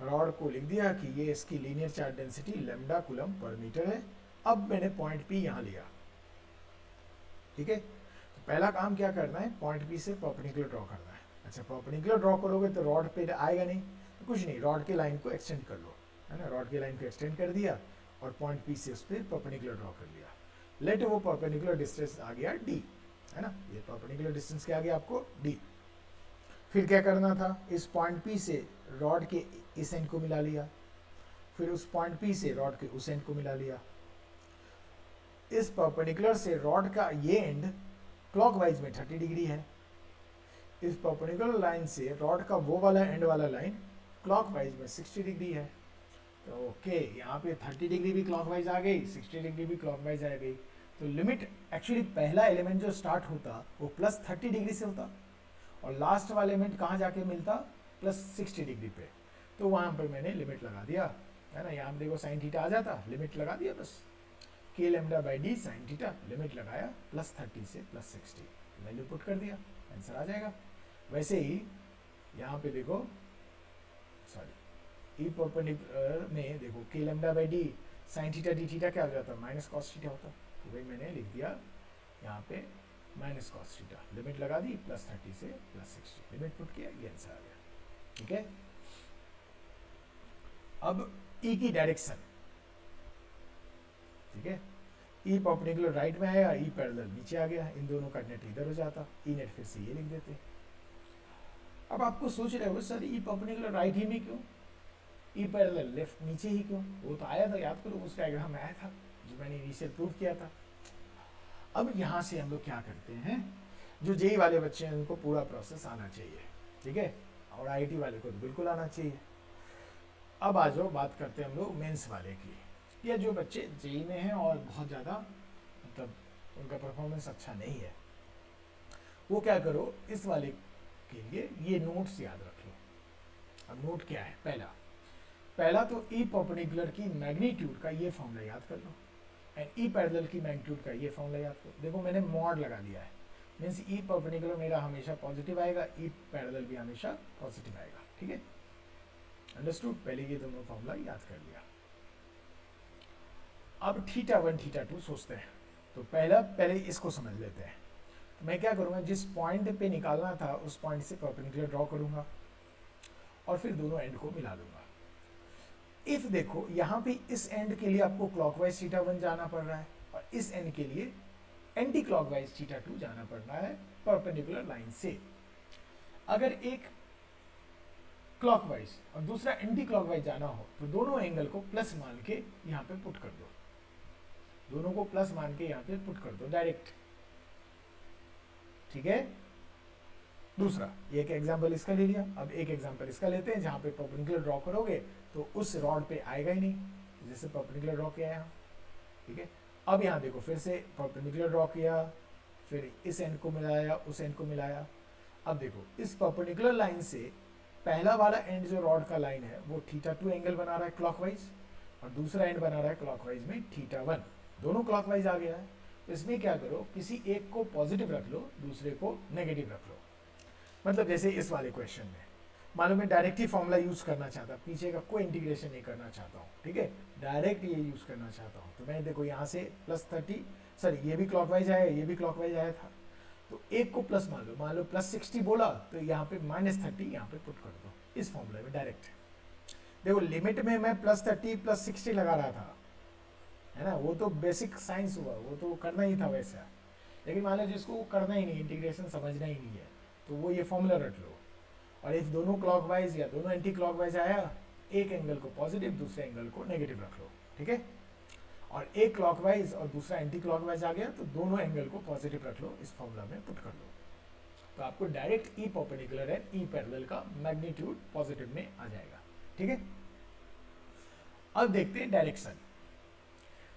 रॉड को लिख दिया कि ये इसकी linear charge density lambda coulomb पर मीटर है। अब मैंने पॉइंट पी यहाँ लिया, ठीक है। तो पहला काम क्या करना है, पॉइंट पी से परपेंडिकुलर ड्रॉ करना है। अच्छा, परपेंडिकुलर ड्रॉ करोगे तो रॉड पे आएगा नहीं, तो कुछ नहीं, रॉड की लाइन को एक्सटेंड कर लो, है ना। रॉड की लाइन को एक्सटेंड कर दिया और पॉइंट पी से उस पर परपेंडिकुलर ड्रॉ कर लिया। लेट वो परपेंडिकुलर डिस्टेंस आ गया डी, है ना। ये परपेंडिकुलर डिस्टेंस क्या आ गया आपको, डी। फिर क्या करना था, इस पॉइंट पी से रॉड के इस एंड को मिला लिया, फिर उस पॉइंट पी से रॉड के उस एंड को मिला लिया। इस परपेंडिकुलर से रॉड का ये एंड क्लॉकवाइज में 30 डिग्री है, इस परपेंडिकुलर लाइन से रॉड का वो वाला एंड वाला लाइन क्लॉकवाइज में 60 डिग्री है। तो ओके, यहाँ पे 30 डिग्री भी क्लॉकवाइज आ गई, 60 डिग्री भी क्लॉकवाइज आ गई। तो लिमिट एक्चुअली पहला एलिमेंट जो स्टार्ट होता वो प्लस 30 डिग्री से होता और लास्ट वाला एलिमेंट कहाँ जाके मिलता, प्लस 60 डिग्री पे। तो वहाँ पर मैंने लिमिट लगा दिया, है ना। यहाँ पे देखो साइन थीटा आ जाता, लिमिट लगा दिया बस, के lambda by D sine theta, limit लगाया प्लस 30 से प्लस 60, वैल्यू पुट कर दिया, आंसर आ जाएगा। वैसे ही यहाँ पे देखो, सॉरी, ई परपेंडिकुलर में देखो के lambda by D sine theta D theta क्या हो जाता, माइनस कॉस थीटा होता। तो भाई मैंने लिख दिया यहाँ पे माइनस कॉस थीटा, लिमिट लगा दी प्लस 30 से प्लस 60, लिमिट पुट किया, ये आंसर आ गया, ठीक है। अब ई की डायरेक्शन, ठीक है, ई परपेंडिकुलर राइट में आया, ई पैरेलल नीचे आ गया, इन दोनों का नेट इधर हो जाता, ई नेट फिर से ये लिख देते। अब आपको सोच रहे हो सर ई परपेंडिकुलर राइट ही में क्यों, ई पैरेलल लेफ्ट नीचे ही क्यों, वो तो आया था, याद करो उस डायग्राम में आया था जो मैंने इनिशियल प्रूव किया था। अब यहाँ से हम लोग क्या करते हैं, जो जेई वाले बच्चे हैं उनको पूरा प्रोसेस आना चाहिए, ठीक है, और आईआईटी वाले को तो बिल्कुल आना चाहिए। अब आ जाओ बात करते हैं हम लोग मेंस वाले की, या जो बच्चे जेई में हैं और बहुत ज़्यादा मतलब उनका परफॉर्मेंस अच्छा नहीं है, वो क्या करो, इस वाले के लिए ये नोट्स याद रख लो। अब नोट क्या है, पहला तो ई परपेंडिकुलर की मैग्नीट्यूड का ये फॉर्मूला याद कर लो, एंड ई पैरेलल की मैग्नीट्यूड का ये फॉर्मूला याद करो। देखो मैंने मॉड लगा दिया है, मीन्स ई परपेंडिकुलर मेरा हमेशा पॉजिटिव आएगा, ई पैरेलल भी हमेशा पॉजिटिव आएगा, ठीक है, अंडरस्टूड। पहले ये दोनों फॉर्मूला याद कर लिया। अब θ1 θ2 सोचते हैं, तो पहले इसको समझ लेते हैं। तो मैं क्या करूँगा, जिस पॉइंट पे निकालना था उस पॉइंट से परपेंडिकुलर ड्रॉ करूँगा और फिर दोनों एंड को मिला दूंगा। इफ देखो यहाँ पे इस एंड के लिए आपको क्लॉकवाइज θ1 जाना पड़ रहा है और इस एंड के लिए एंटी क्लॉकवाइज θ2 जाना पड़ रहा है परपेंडिकुलर लाइन से। अगर एक क्लॉकवाइज और दूसरा एंटी क्लॉकवाइज जाना हो तो दोनों एंगल को प्लस मान के यहाँ पे पुट कर दो, दोनों को प्लस मान के यहाँ पे पुट कर दो डायरेक्ट, ठीक है। दूसरा एक एग्जांपल इसका ले लिया, अब एक एग्जांपल इसका लेते हैं जहाँ पे परपेंडिकुलर ड्रॉ करोगे तो उस रॉड पे आएगा ही नहीं, जैसे परपेंडिकुलर ड्रॉ किया है, ठीक है। अब यहाँ देखो फिर से परपेंडिकुलर ड्रॉ किया, फिर इस एंड को मिलाया, उस एंड को मिलाया। अब देखो इस परपेंडिकुलर लाइन से पहला वाला एंड जो रॉड का लाइन है वो θ2 एंगल बना रहा है क्लॉकवाइज, और दूसरा एंड बना रहा है क्लॉकवाइज में θ1, दोनों क्लॉकवाइज आ गया है। तो इसमें क्या करो, किसी एक को पॉजिटिव रख लो, दूसरे को नेगेटिव रख लो। मतलब जैसे इस वाले क्वेश्चन में मान लो मैं डायरेक्ट ही फॉर्मूला यूज करना चाहता, पीछे का कोई इंटीग्रेशन नहीं करना चाहता हूँ, ठीक है, डायरेक्ट ये यूज करना चाहता हूँ। तो मैं देखो यहाँ से प्लस 30, सॉरी ये भी क्लॉकवाइज आया, ये भी क्लॉकवाइज आया था, तो एक को प्लस मान लो प्लस 60 बोला तो यहाँ पे माइनस 30 यहाँ पे पुट कर दो इस फॉर्मूले में डायरेक्ट। देखो लिमिट में मैं प्लस 30 प्लस 60 लगा रहा था, है ना, वो तो बेसिक साइंस हुआ, वो तो करना ही था वैसा। लेकिन मान लो जिसको करना ही नहीं, इंटीग्रेशन समझना ही नहीं है, तो वो ये फॉर्मूला रख लो। और इफ दोनों क्लॉकवाइज या दोनों एंटी क्लॉकवाइज आया, एक एंगल को पॉजिटिव दूसरे एंगल को नेगेटिव रख लो, ठीक है। और एक क्लॉकवाइज और दूसरा एंटी क्लॉकवाइज आ गया तो दोनों एंगल को पॉजिटिव रख लो, इस फॉर्मूला में पुट कर लो। तो आपको डायरेक्ट ई परपेंडिकुलर है ई पैरेलल का मैग्नीट्यूड पॉजिटिव में आ जाएगा, ठीक है। अब देखते हैं डायरेक्शन।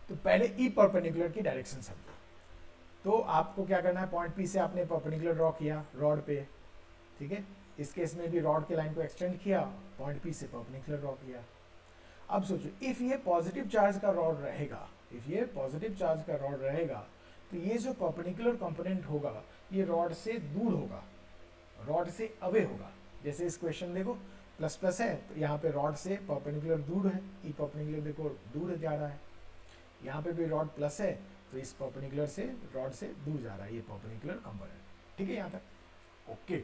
तो पहले ई परपेंडिकुलर की डायरेक्शन समझो। तो आपको क्या करना है, पॉइंट पी से आपने परपेंडिकुलर ड्रॉ किया रॉड पे, ठीक है। इस केस में भी रॉड के लाइन को एक्सटेंड किया, पॉइंट पी से परपेंडिकुलर ड्रॉ किया। अब सोचो इफ ये पॉजिटिव चार्ज का रॉड रहेगा, इफ ये पॉजिटिव चार्ज का रॉड रहेगा तो ये जो परपेंडिकुलर कंपोनेंट होगा ये रॉड से दूर होगा, रॉड से अवे होगा, जैसे इस क्वेश्चन देखो प्लस प्लस है तो यहाँ पे रॉड से परपेंडिकुलर दूर है, ई परपेंडिकुलर देखो दूर जा रहा है। यहाँ पे भी रॉड प्लस है तो इस परपेंडिकुलर से रॉड से दूर जा रहा है ये परपेंडिकुलर कंपोनेंट। ठीक है यहाँ तक ओके।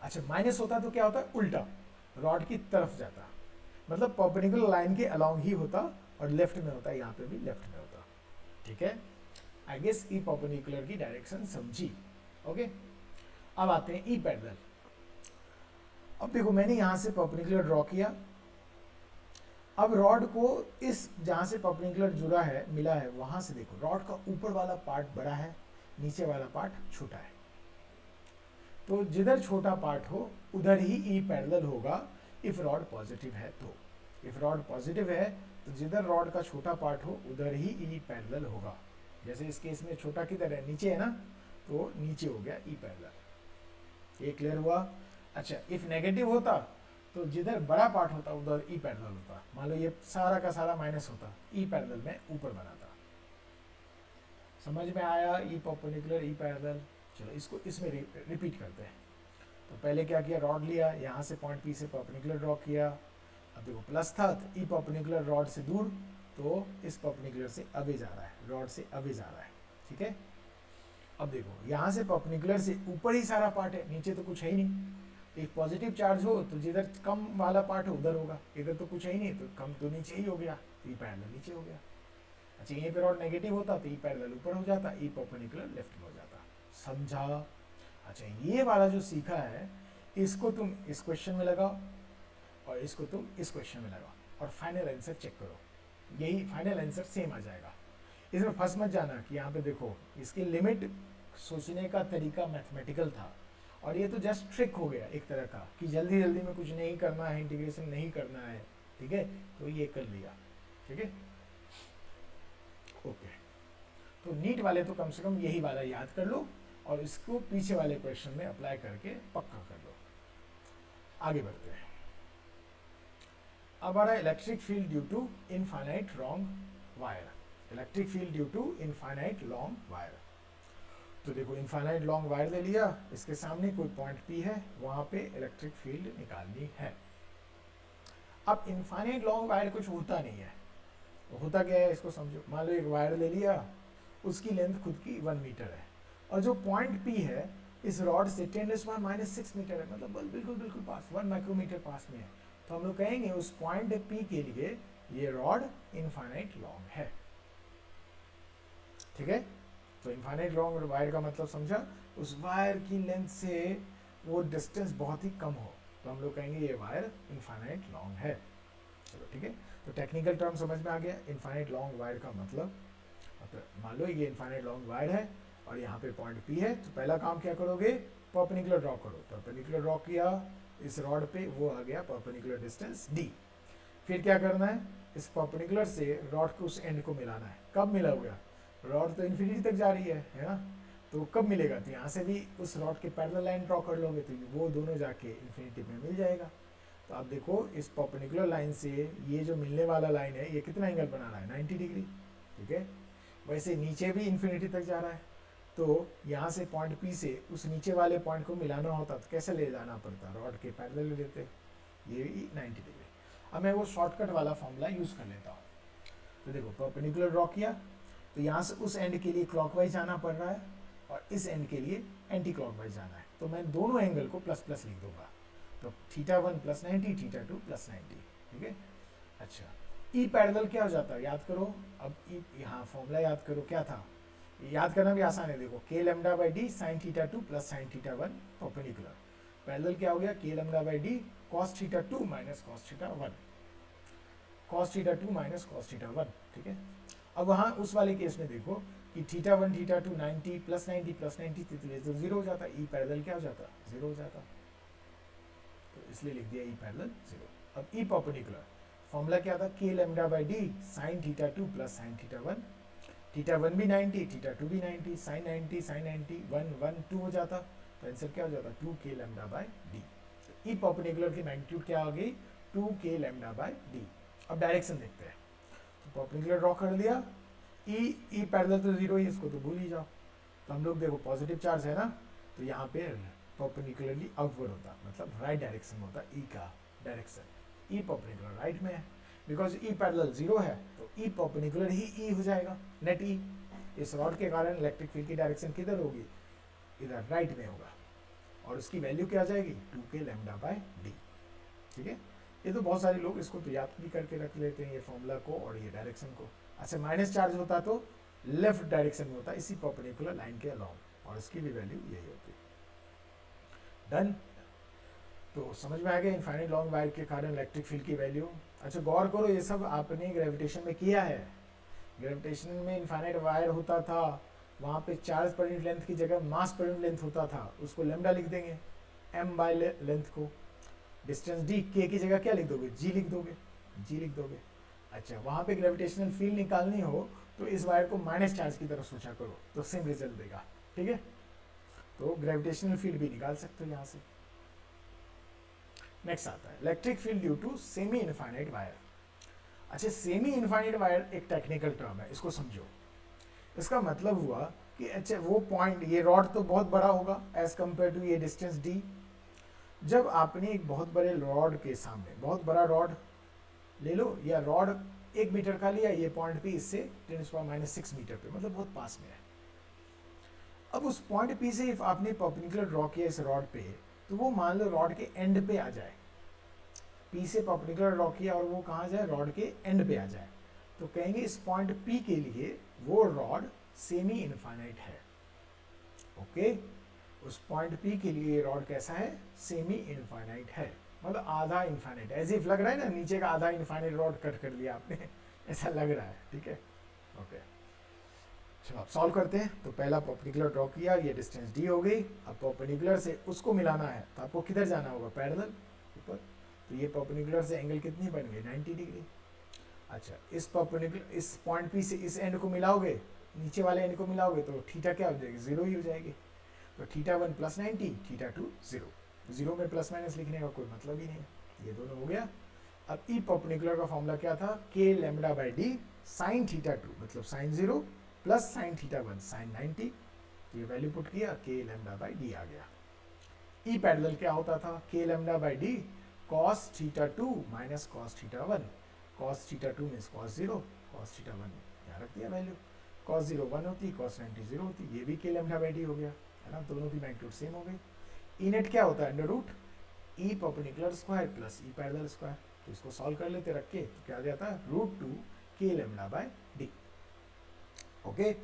अच्छा माइनस होता तो क्या होता है, उल्टा रॉड की तरफ जाता, मतलब परपेंडिकुलर लाइन के अलोंग ही होता और लेफ्ट में होता, यहाँ पे भी लेफ्ट में होता। ठीक है, आई गेस ई परपेंडिकुलर की डायरेक्शन समझी। ओके, अब आते हैं ई पैरेलल। अब देखो मैंने यहां से परपेंडिकुलर ड्रॉ किया, अब रॉड को इस जहां से परपेंडिकुलर जुड़ा है मिला है वहां से देखो रॉड का ऊपर वाला पार्ट बड़ा है, नीचे वाला पार्ट छोटा है, तो जिधर छोटा पार्ट हो उधर ही ई पैरेलल होगा इफ रॉड पॉजिटिव है तो। इफ रॉड पॉजिटिव है तो जिधर रॉड का छोटा पार्ट हो उधर ही ई पैरेलल होगा। जैसे इस केस में छोटा किधर है, नीचे है ना, तो नीचे हो गया ई पैरेलल। ये क्लियर हुआ। अच्छा इफ नेगेटिव होता तो जिधर बड़ा पार्ट होता उधर ई पैरेलल होता। मान लो ये सारा का सारा माइनस होता, ई पैरेलल में ऊपर बनाता। समझ में आया ई परपेंडिकुलर ई पैरेलल। चलो इसको इसमें रिपीट करते हैं। तो पहले क्या किया, रॉड लिया, यहाँ से पॉइंट पी से परपेंडिकुलर ड्रॉ किया। अब देखो प्लस था तो ई परपेंडिकुलर रॉड से दूर, तो इस परपेंडिकुलर से अवे जा रहा है, रॉड से अवे जा रहा है। ठीक है, अब देखो यहाँ से परपेंडिकुलर से ऊपर ही सारा पार्ट है, नीचे तो कुछ है ही नहीं। एक पॉजिटिव चार्ज हो तो जिधर कम वाला पार्ट हो उधर होगा, इधर तो कुछ है ही नहीं तो कम तो नीचे ही हो गया, तो ई पैरेलल नीचे हो गया। अच्छा यहीं पे रॉड नेगेटिव होता तो ई पैरेलल ऊपर हो जाता, ई परपेंडिकुलर लेफ्ट में हो जाता। समझा। अच्छा ये वाला जो सीखा है इसको तुम इस क्वेश्चन में लगाओ और इसको तुम इस क्वेश्चन में लगाओ और फाइनल आंसर चेक करो, यही फाइनल आंसर सेम आ जाएगा। इसमें फंस मत जाना कि यहाँ पे देखो इसकी लिमिट सोचने का तरीका मैथमेटिकल था और ये तो जस्ट ट्रिक हो गया एक तरह का कि जल्दी जल्दी में कुछ नहीं करना है, इंटीग्रेशन नहीं करना है। ठीक है, तो ये कर लिया। ठीक है ओके, तो नीट वाले तो कम से कम यही वाला याद कर लो और इसको पीछे वाले क्वेश्चन में अप्लाई करके पक्का कर लो। आगे बढ़ते हैं। अब आ रहा है electric field due to infinite long wire. Electric field due to infinite long wire. तो देखो इनफाइनाइट लॉन्ग वायर ले लिया, इसके सामने कोई पॉइंट पी है, वहां पे इलेक्ट्रिक फील्ड निकालनी है। अब इनफाइनाइट लॉन्ग वायर कुछ होता नहीं है, तो होता क्या है इसको समझो। मान लो एक वायर ले लिया, उसकी लेंथ खुद की 1 मीटर है और जो पॉइंट पी है इस रॉड से 10⁻⁻⁶ मीटर है, मतलब बिल्कुल बिल्कुल पास, 1 माइक्रोमीटर पास में है। तो हम लोग कहेंगे उस पॉइंट पी के लिए ये रॉड इनफाइनाइट लॉन्ग है। ठीक है, तो इनफाइनाइट लॉन्ग वायर का मतलब समझा, उस वायर की लेंथ से वो डिस्टेंस बहुत ही कम हो, तो हम लोग कहेंगे ये वायर इनफाइनाइट लॉन्ग है। चलो ठीक है, तो टेक्निकल टर्म समझ में आ गया। इनफाइनाइट लॉन्ग वायर का मतलब मान लो ये इनफाइनाइट लॉन्ग वायर है और यहाँ पे पॉइंट पी है, तो पहला काम क्या करोगे, परपेंडिकुलर ड्रॉ करो। परपेंडिकुलर ड्रॉ किया इस रॉड पे, वो आ गया परपेंडिकुलर डिस्टेंस डी। फिर क्या करना है, इस परपेंडिकुलर से रॉड को उस एंड को मिलाना है। कब मिला होगा, रॉड तो इन्फिनिटी तक जा रही है ना, तो कब मिलेगा, तो यहाँ से भी उस रॉड के पैरेलल लाइन ड्रॉ कर लोगे तो वो दोनों जाके इन्फिनिटी में मिल जाएगा। तो आप देखो इस परपेंडिकुलर लाइन से ये जो मिलने वाला लाइन है ये कितना एंगल बना रहा है, 90 डिग्री। ठीक है, वैसे नीचे भी इन्फिनिटी तक जा रहा है, तो यहाँ से पॉइंट पी से उस नीचे वाले पॉइंट को मिलाना होता तो कैसे ले जाना पड़ता, रॉड के पैरेलल लेते, ये भी 90 डिग्री। अब मैं वो शॉर्टकट वाला फॉर्मूला यूज़ कर लेता हूँ। तो देखो परपेंडिकुलर ड्रॉ किया, तो यहाँ से उस एंड के लिए क्लॉकवाइज जाना पड़ रहा है और इस एंड के लिए एंटी क्लॉकवाइज जाना है, तो मैं दोनों एंगल को प्लस प्लस लिख दूंगा। तो θ1 + 90, θ2 + 90। ठीक है, अच्छा ई पैरेलल क्या हो जाता है याद करो। अब यहाँ फॉर्मूला याद करो क्या था, याद करना भी आसान है। देखो k λ/d sin θ2 + sin θ1 perpendicular. Parallel क्या हो गया, k λ/d cos θ2 - cos θ1, cos θ2 - cos θ1। ठीक है, अब वहाँ उस वाले केस में देखो कि θ1 θ2 90 + 90 + 90 तो 0 हो जाता, ई पैरेलल क्या हो जाता, 0 हो जाता, तो इसलिए लिख दिया ई पैरेलल 0। अब ई परपेंडिकुलर फॉर्मूला क्या था, k λ/d sin θ2 + sin θ1, θ1 भी 90 θ2 भी 90, sin 90 sin 90 1 1 2 हो जाता, तो आंसर क्या हो जाता, 2k λ/d। ई परपेंडिकुलर की मैग्नीट्यूड क्या आ गई, 2k λ/d। अब डायरेक्शन देखते हैं, तो परपेंडिकुलर ड्रॉ कर लिया, ई पैरेलल तो 0 ही, इसको तो भूल ही जाओ। तो हम लोग देखो पॉजिटिव चार्ज है ना, तो यहाँ पे परपेंडिकुलरली आउटवर्ड होता, मतलब राइट डायरेक्शन में होता ई का डायरेक्शन, ई परपेंडिकुलर राइट में है, बिकॉज ई पैरेलल 0 है तो ई परपेंडिकुलर ही ई हो जाएगा, नेट ई। इस रॉड के कारण इलेक्ट्रिक फील्ड की डायरेक्शन किधर होगी, इधर राइट में होगा, और उसकी वैल्यू क्या आ जाएगी 2k लैम्डा बाय डी। ठीक है, ये तो बहुत सारे लोग इसको तो याद भी करके रख लेते हैं, ये फॉर्मूला को और ये डायरेक्शन को। अच्छा, माइनस चार्ज होता तो लेफ्ट डायरेक्शन में होता, इसी परपेंडिकुलर लाइन के अलोंग, और इसकी भी वैल्यू यही होती। डन। तो समझ में आ गया इनफाइनाइट लॉन्ग वायर के कारण इलेक्ट्रिक फील्ड की वैल्यू। अच्छा, गौर करो, ये सब आपने ग्रेविटेशन में किया है। ग्रेविटेशन में इनफाइनाइट वायर होता था, वहाँ पे चार्ज पर यूनिट लेंथ की जगह मास पर यूनिट लेंथ होता था, उसको लैम्डा लिख देंगे, m बाय लेंथ को। डिस्टेंस d, k की जगह क्या लिख दोगे, g लिख दोगे, g लिख दोगे। अच्छा, वहाँ पे ग्रेविटेशनल फील्ड निकालनी हो तो इस वायर को माइनस चार्ज की तरफ सोचा करो, तो सेम रिजल्ट देगा। ठीक है, तो ग्रेविटेशनल फील्ड भी निकाल सकते हो यहाँ से। नेक्स्ट आता है electric field due to semi infinite wire. अच्छा, सेमी इनफाइनाइट वायर एक टेक्निकल टर्म है, इसको समझो। इसका मतलब हुआ कि अच्छा वो पॉइंट, ये रॉड तो बहुत बड़ा होगा एज कंपेयर टू ये डिस्टेंस d। जब आपने एक बहुत बड़े रॉड के सामने, बहुत बड़ा रॉड ले लो, या रॉड 1 मीटर का लिया, ये पॉइंट पे इससे 10⁻⁻6 मीटर पे, मतलब बहुत पास में है। अब उस पॉइंट P से आपने परपेंडिकुलर ड्रॉ किया इस रॉड पे, तो वो मान लो रॉड के एंड पे आ जाए। P से परपेंडिकुलर ड्रॉ किया और वो कहाँ जाए, रॉड के एंड पे आ जाए, तो कहेंगे इस पॉइंट P के लिए वो रॉड सेमी इनफाइनाइट है। ओके, उस पॉइंट P के लिए रॉड कैसा है, सेमी इनफाइनाइट है, मतलब आधा इनफाइनाइट। एज इफ लग रहा है ना, नीचे का आधा इनफाइनाइट रॉड कट कर लिया आपने ऐसा लग रहा है। ठीक है, ओके, चलो आप सॉल्व करते हैं। तो पहला परपेंडिकुलर ड्रॉ किया, ये डिस्टेंस d हो गई। अब परपेंडिकुलर से उसको मिलाना है तो आपको किधर जाना होगा, पैरेलल ऊपर। तो ये परपेंडिकुलर से एंगल कितनी बन गई, 90 डिग्री। अच्छा, इस परपेंडिकुलर, इस पॉइंट P से इस एंड को मिलाओगे, नीचे वाले एंड को मिलाओगे, तो थीटा क्या हो जाएगी, 0 ही हो जाएगी। तो θ1 + 90, θ2 0। 0 में प्लस माइनस लिखने का कोई मतलब ही नहीं, ये दोनों हो गया। अब ई परपेंडिकुलर का फॉर्मूला क्या था, k lambda by d sin θ2, मतलब sin 0 प्लस sin θ1 sin 90। तो ये वैल्यू पुट किया, k लैम्डा बाय d आ गया। ई पैरेलल क्या होता था, k lambda by d cos θ2 minus cos θ1। cos θ2 means cos 0, cos θ1 यहाँ रख दिया वैल्यू। cos 0 1 होती, cos 90 0 होती, ये भी k लैम्डा बाय d हो गया, है ना, दोनों की मैग्नीट्यूड सेम हो गई। ई नेट क्या होता है, under root E perpendicular square plus E parallel square. तो इसको सॉल्व कर लेते रख के, तो क्या आ जाता है, √2 k lambda by d। Okay,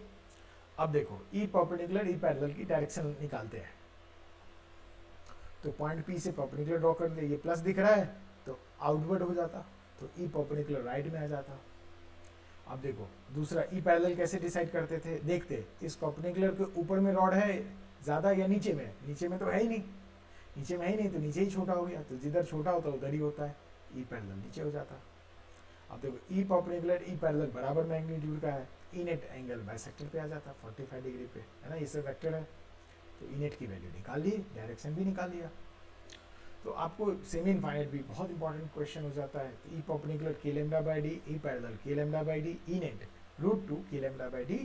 अब देखो ई परपेंडिकुलर ई पैरेलल की डायरेक्शन निकालते हैं। तो पॉइंट P से परपेंडिकुलर ड्रॉ कर दिया, ये प्लस दिख रहा है तो आउटवर्ड हो जाता, तो ई परपेंडिकुलर राइट में आ जाता। अब देखो दूसरा ई पैरेलल कैसे डिसाइड करते थे, देखते इस परपेंडिकुलर के ऊपर में रॉड है ज़्यादा या नीचे में, नीचे में तो है ही नहीं, नीचे में है ही नहीं, तो नीचे ही छोटा हो गया, तो जिधर छोटा होता है उधर ही होता है, ई पैरेलल नीचे हो जाता। अब देखो ई परपेंडिकुलर ई पैरेलल बराबर मैग्नीट्यूड का है, ई नेट एंगल बाइसेक्टर पे आ जाता 45 डिग्री पे, है ना, ये सब वेक्टर है। तो ई नेट की वैल्यू निकाल ली, डायरेक्शन भी निकाल लिया। तो आपको सेमी इनफाइनाइट भी बहुत इंपॉर्टेंट क्वेश्चन हो जाता है। तो E perpendicular k lambda by d, E parallel k lambda by d, E net √2 k lambda by d,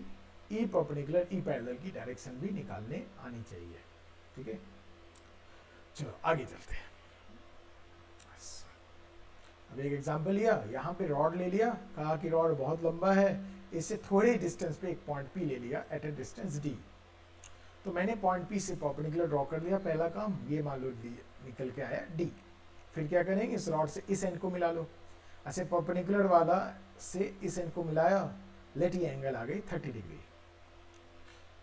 E perpendicular E parallel की डायरेक्शन भी निकालने आनी चाहिए। ठीक है, चलो आगे चलते हैं। अब एक एग्जांपल लिया, यहाँ पे रॉड ले लिया, कहा कि रॉड बहुत लंबा है, इससे थोड़े डिस्टेंस पे एक पॉइंट P ले लिया एट ए डिस्टेंस d। तो मैंने पॉइंट P से परपेंडिकुलर ड्रॉ कर लिया, पहला काम, ये मान लो d निकल के आया d। फिर क्या करेंगे, इस रॉड से इस एंड को मिला लो। अच्छा, परपेंडिकुलर वाला से इस एंड को मिलाया, लेट ये एंगल आ गई 30 डिग्री।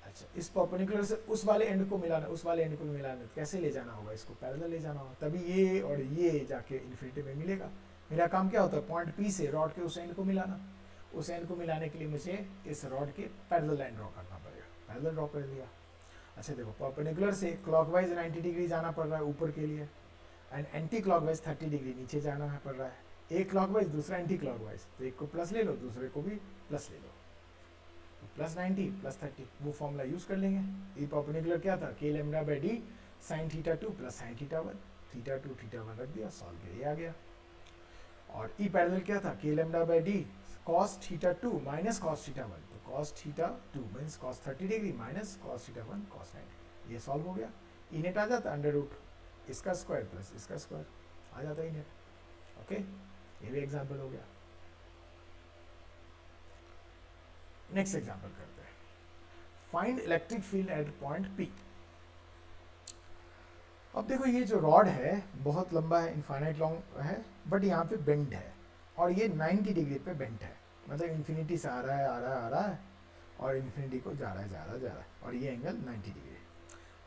अच्छा, इस परपेंडिकुलर से उस वाले एंड को मिलाना, उस वाले एंड को मिलाना, तो कैसे ले जाना होगा, इसको पैरेलल ले जाना होगा, तभी ये और ये जाके इन्फिनिटी में मिलेगा। मेरा काम क्या होता है, पॉइंट P से रॉड के उस एंड को मिलाना। उस एंड को मिलाने के लिए मुझे इस रॉड के पैरेलल लाइन ड्रॉ करना पड़ेगा, पैरेलल ड्रॉ कर दिया। अच्छा देखो, परपेंडिकुलर से क्लॉकवाइज 90 डिग्री जाना पड़ रहा है ऊपर के लिए, एंड एंटी क्लॉकवाइज 30 डिग्री नीचे जाना है पड़ रहा है। एक क्लॉकवाइज दूसरा एंटी क्लॉकवाइज, तो एक को प्लस ले लो, दूसरे को भी प्लस ले लो, प्लस 90 प्लस 30, वो फॉर्मूला यूज कर लेंगे। ई परपेंडिकुलर क्या था, k lambda by d sin θ2 plus sin θ1, θ2 θ1 रख दिया, सॉल्व किया, ये आ गया। और ई पैरेलल क्या था, k lambda by d cos θ2 minus cos θ1, तो cos θ2 means cos 30 degree minus cos θ1 cos 90, ये सॉल्व हो गया। ई नेट आ जाता अंडर रूट इसका स्क्वायर प्लस इसका स्क्वायर आ जाता ई नेट। ओके, ये भी एग्जाम्पल हो गया। नेक्स्ट एग्जाम्पल करते हैं, find electric field at point P. अब देखो ये जो रॉड है बहुत लंबा है, इनफाइनाइट लॉन्ग है, बट यहाँ पे बेंड है और ये 90 डिग्री पे बेंड है, मतलब इन्फिनिटी से आ रहा है आ रहा है आ रहा है और इन्फिनिटी को जा रहा है जा रहा है जा रहा है, और ये एंगल 90 डिग्री है।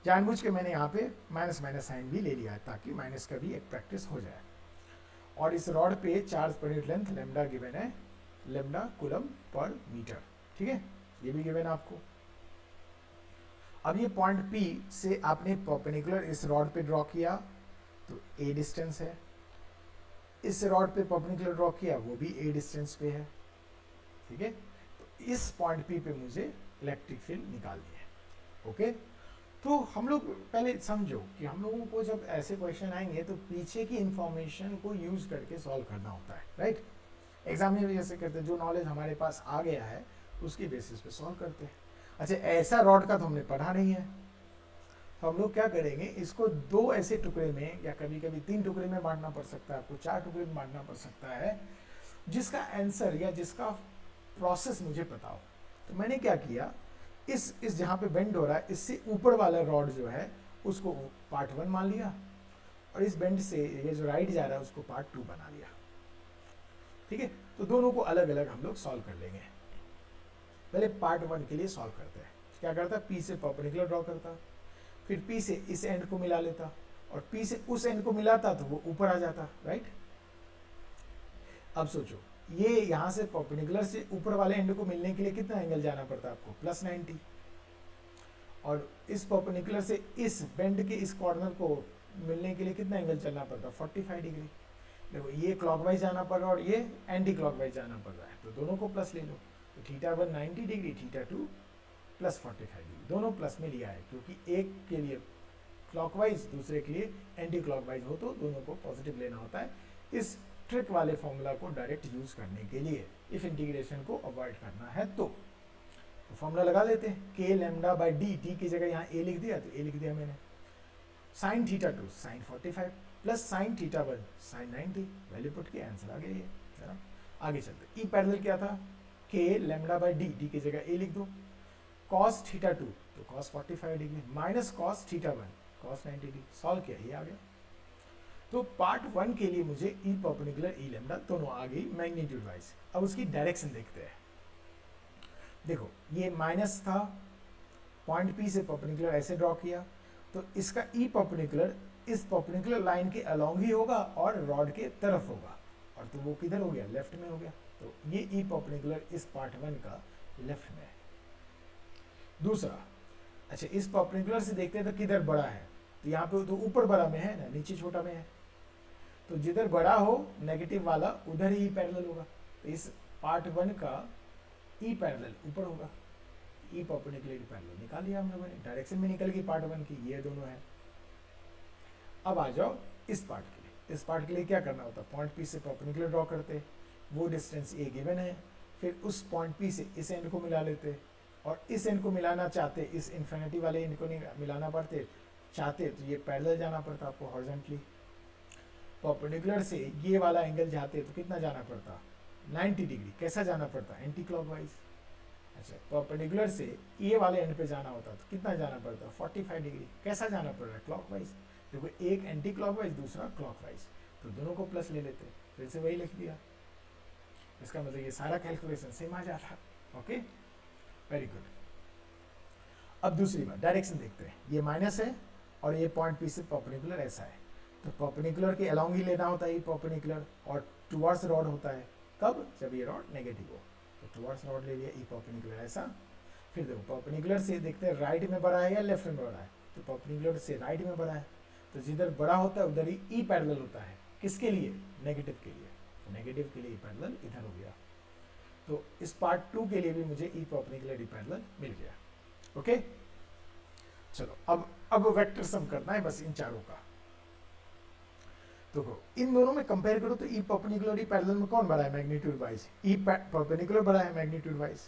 जानबूझ के मैंने यहाँ पे माइनस माइनस साइन भी ले लिया है ताकि माइनस का भी एक प्रैक्टिस हो जाए। और इस रॉड पे चार्ज पर यूनिट लेंथ लेमडा गिवन है, लेमडा कूलम पर मीटर, ठीक है, ये भी गिवन है आपको। अब ये पॉइंट P से आपने परपेंडिकुलर इस रॉड पे ड्रॉ किया तो A डिस्टेंस है, इस रॉड पे परपेंडिकुलर ड्रॉ किया वो भी A डिस्टेंस पे है, ठीक है। तो इस पॉइंट P पे मुझे इलेक्ट्रिक फील्ड निकालनी है। ओके, तो हम लोग पहले समझो कि हम लोगों को जब ऐसे क्वेश्चन आएंगे तो पीछे की इंफॉर्मेशन को यूज करके सॉल्व करना होता है, राइट। एग्जाम में भी जैसे करते हैं, जो नॉलेज हमारे पास आ गया है उसकी बेसिस पे सॉल्व करते हैं। अच्छा, ऐसा रॉड का तो हमने पढ़ा नहीं है, तो हम लोग क्या करेंगे, इसको दो ऐसे टुकड़े में या कभी कभी 3 टुकड़े में बांटना पड़ सकता है, आपको 4 टुकड़े में बांटना पड़ सकता है, जिसका आंसर या जिसका प्रोसेस मुझे पता हो। तो मैंने क्या किया, इस जहाँ पे बेंड हो रहा है इससे ऊपर वाला रॉड जो है उसको पार्ट 1 मान लिया, और इस बेंड से ये जो राइट जा रहा है उसको पार्ट 2 बना लिया, ठीक है। तो दोनों को अलग अलग हम लोग सॉल्व कर लेंगे। पहले पार्ट 1 के लिए सॉल्व करते हैं। क्या करता, P से परपेंडिकुलर ड्रॉ करता, फिर P से इस एंड को मिला लेता, और P से उस एंड को मिलाता तो वो ऊपर आ जाता, राइट। अब सोचो, ये यहाँ से परपेंडिकुलर से ऊपर वाले एंड को मिलने के लिए कितना एंगल जाना पड़ता है आपको, प्लस 90, और इस परपेंडिकुलर से इस बेंड के इस कॉर्नर को मिलने के लिए कितना एंगल चलना पड़ता है, 45 डिग्री। देखो ये क्लॉकवाइज जाना पड़ रहा है और ये एंटी क्लॉकवाइज जाना पड़ रहा है, तो दोनों को प्लस ले लो। तो θ1 90 डिग्री, θ2 प्लस 45 डिग्री, दोनों प्लस में लिया है क्योंकि एक के लिए क्लॉकवाइज दूसरे के लिए एंटी क्लॉकवाइज हो तो दोनों को पॉजिटिव लेना होता है। इस ट्रिक वाले फॉर्मूला को डायरेक्ट यूज करने के लिए इफ इंटीग्रेशन को अवॉइड करना है तो फॉर्मूला लगा लेते हैं, k lambda by D, T की जगह यहाँ a लिख दिया तो a लिख दिया मैंने, sine θ2 sine 45 plus sine θ1 sine 90, value put के आंसर आ गया ये, है ना। आगे चलते, ई पैरेलल क्या था, k lambda by D, D की जगह a लिख दो, cos θ2 तो cos 45 degree minus cos θ1 cos 90 degree, solve किया ये आ गया। तो पार्ट 1 के लिए मुझे ई परपेंडिकुलर ई लैम्डा दोनों आ गई मैग्नीट्यूड वाइज। अब उसकी डायरेक्शन देखते हैं। देखो ये माइनस था, पॉइंट P से परपेंडिकुलर ऐसे ड्रॉ किया, तो इसका ई परपेंडिकुलर इस परपेंडिकुलर लाइन के अलोंग ही होगा और रॉड के तरफ होगा, और तो वो किधर हो गया, लेफ्ट में हो गया। तो ये ई परपेंडिकुलर इस पार्ट 1 का लेफ्ट में है। दूसरा, अच्छा इस परपेंडिकुलर से देखते हैं तो किधर बड़ा है, तो यहाँ पे तो ऊपर बड़ा में है ना, नीचे छोटा में है, तो जिधर बड़ा हो नेगेटिव वाला उधर ही पैरेलल होगा। तो इस पार्ट 1 का ई पैरेलल ऊपर होगा, ई परपेंडिकुलर पैरेलल निकाल लिया हम लोगों ने, डायरेक्शन में निकल गई पार्ट 1 की, ये दोनों है। अब आ जाओ इस पार्ट के लिए। इस पार्ट के लिए क्या करना होता है, पॉइंट P से परपेंडिकुलर ड्रॉ करते, वो डिस्टेंस a गिवन है, फिर उस पॉइंट P से इस एंड को मिला लेते, और इस एंड को मिलाना चाहते, इस इन्फिनिटी वाले एंड को नहीं मिलाना पड़ते चाहते तो ये पैरेलल जाना पड़ता आपको हॉरिजॉन्टली। परपेंडिकुलर से ये वाला एंगल जाते तो कितना जाना पड़ता, 90 डिग्री, कैसा जाना पड़ता, एंटी क्लॉकवाइज। अच्छा परपेंडिकुलर से ये वाले एंड पे जाना होता तो कितना जाना पड़ता, 45 डिग्री, कैसा जाना पड़ रहा है, क्लॉकवाइज। देखो एक एंटी क्लॉकवाइज दूसरा क्लॉकवाइज, तो दोनों को प्लस ले लेते, फिर से वही लिख दिया। इसका मतलब ये सारा कैलकुलेशन सेम आ जाता। Okay very good. अब दूसरी बात, डायरेक्शन देखते हैं। ये माइनस है और ये पॉइंट P से परपेंडिकुलर ऐसा है, तो परपेंडिकुलर के अलोंग ही लेना होता है ये परपेंडिकुलर, और टुवर्ड्स रॉड होता है कब, जब ये रॉड नेगेटिव हो, तो टुवर्ड्स रॉड ले लिया, ई परपेंडिकुलर ऐसा। फिर देखो परपेंडिकुलर से देखते हैं राइट में बड़ा है या लेफ्ट में बड़ा है, तो परपेंडिकुलर से राइट में बड़ा है, तो जिधर बड़ा होता है उधर ही ई पैरेलल होता है, किसके लिए, नेगेटिव के लिए, तो नेगेटिव के लिए ई पैरेलल इधर हो गया। तो इस पार्ट 2 के लिए भी मुझे ई परपेंडिकुलर ई पैरेलल मिल गया। ओके चलो अब वेक्टर सम करना है बस इन चारों का। तो इन दोनों में कंपेयर करो तो ई परपेंडिकुलर ई पैरेलल में कौन बड़ा है मैग्नीट्यूड वाइज, ई परपेंडिकुलर बड़ा है मैग्नीट्यूड वाइज।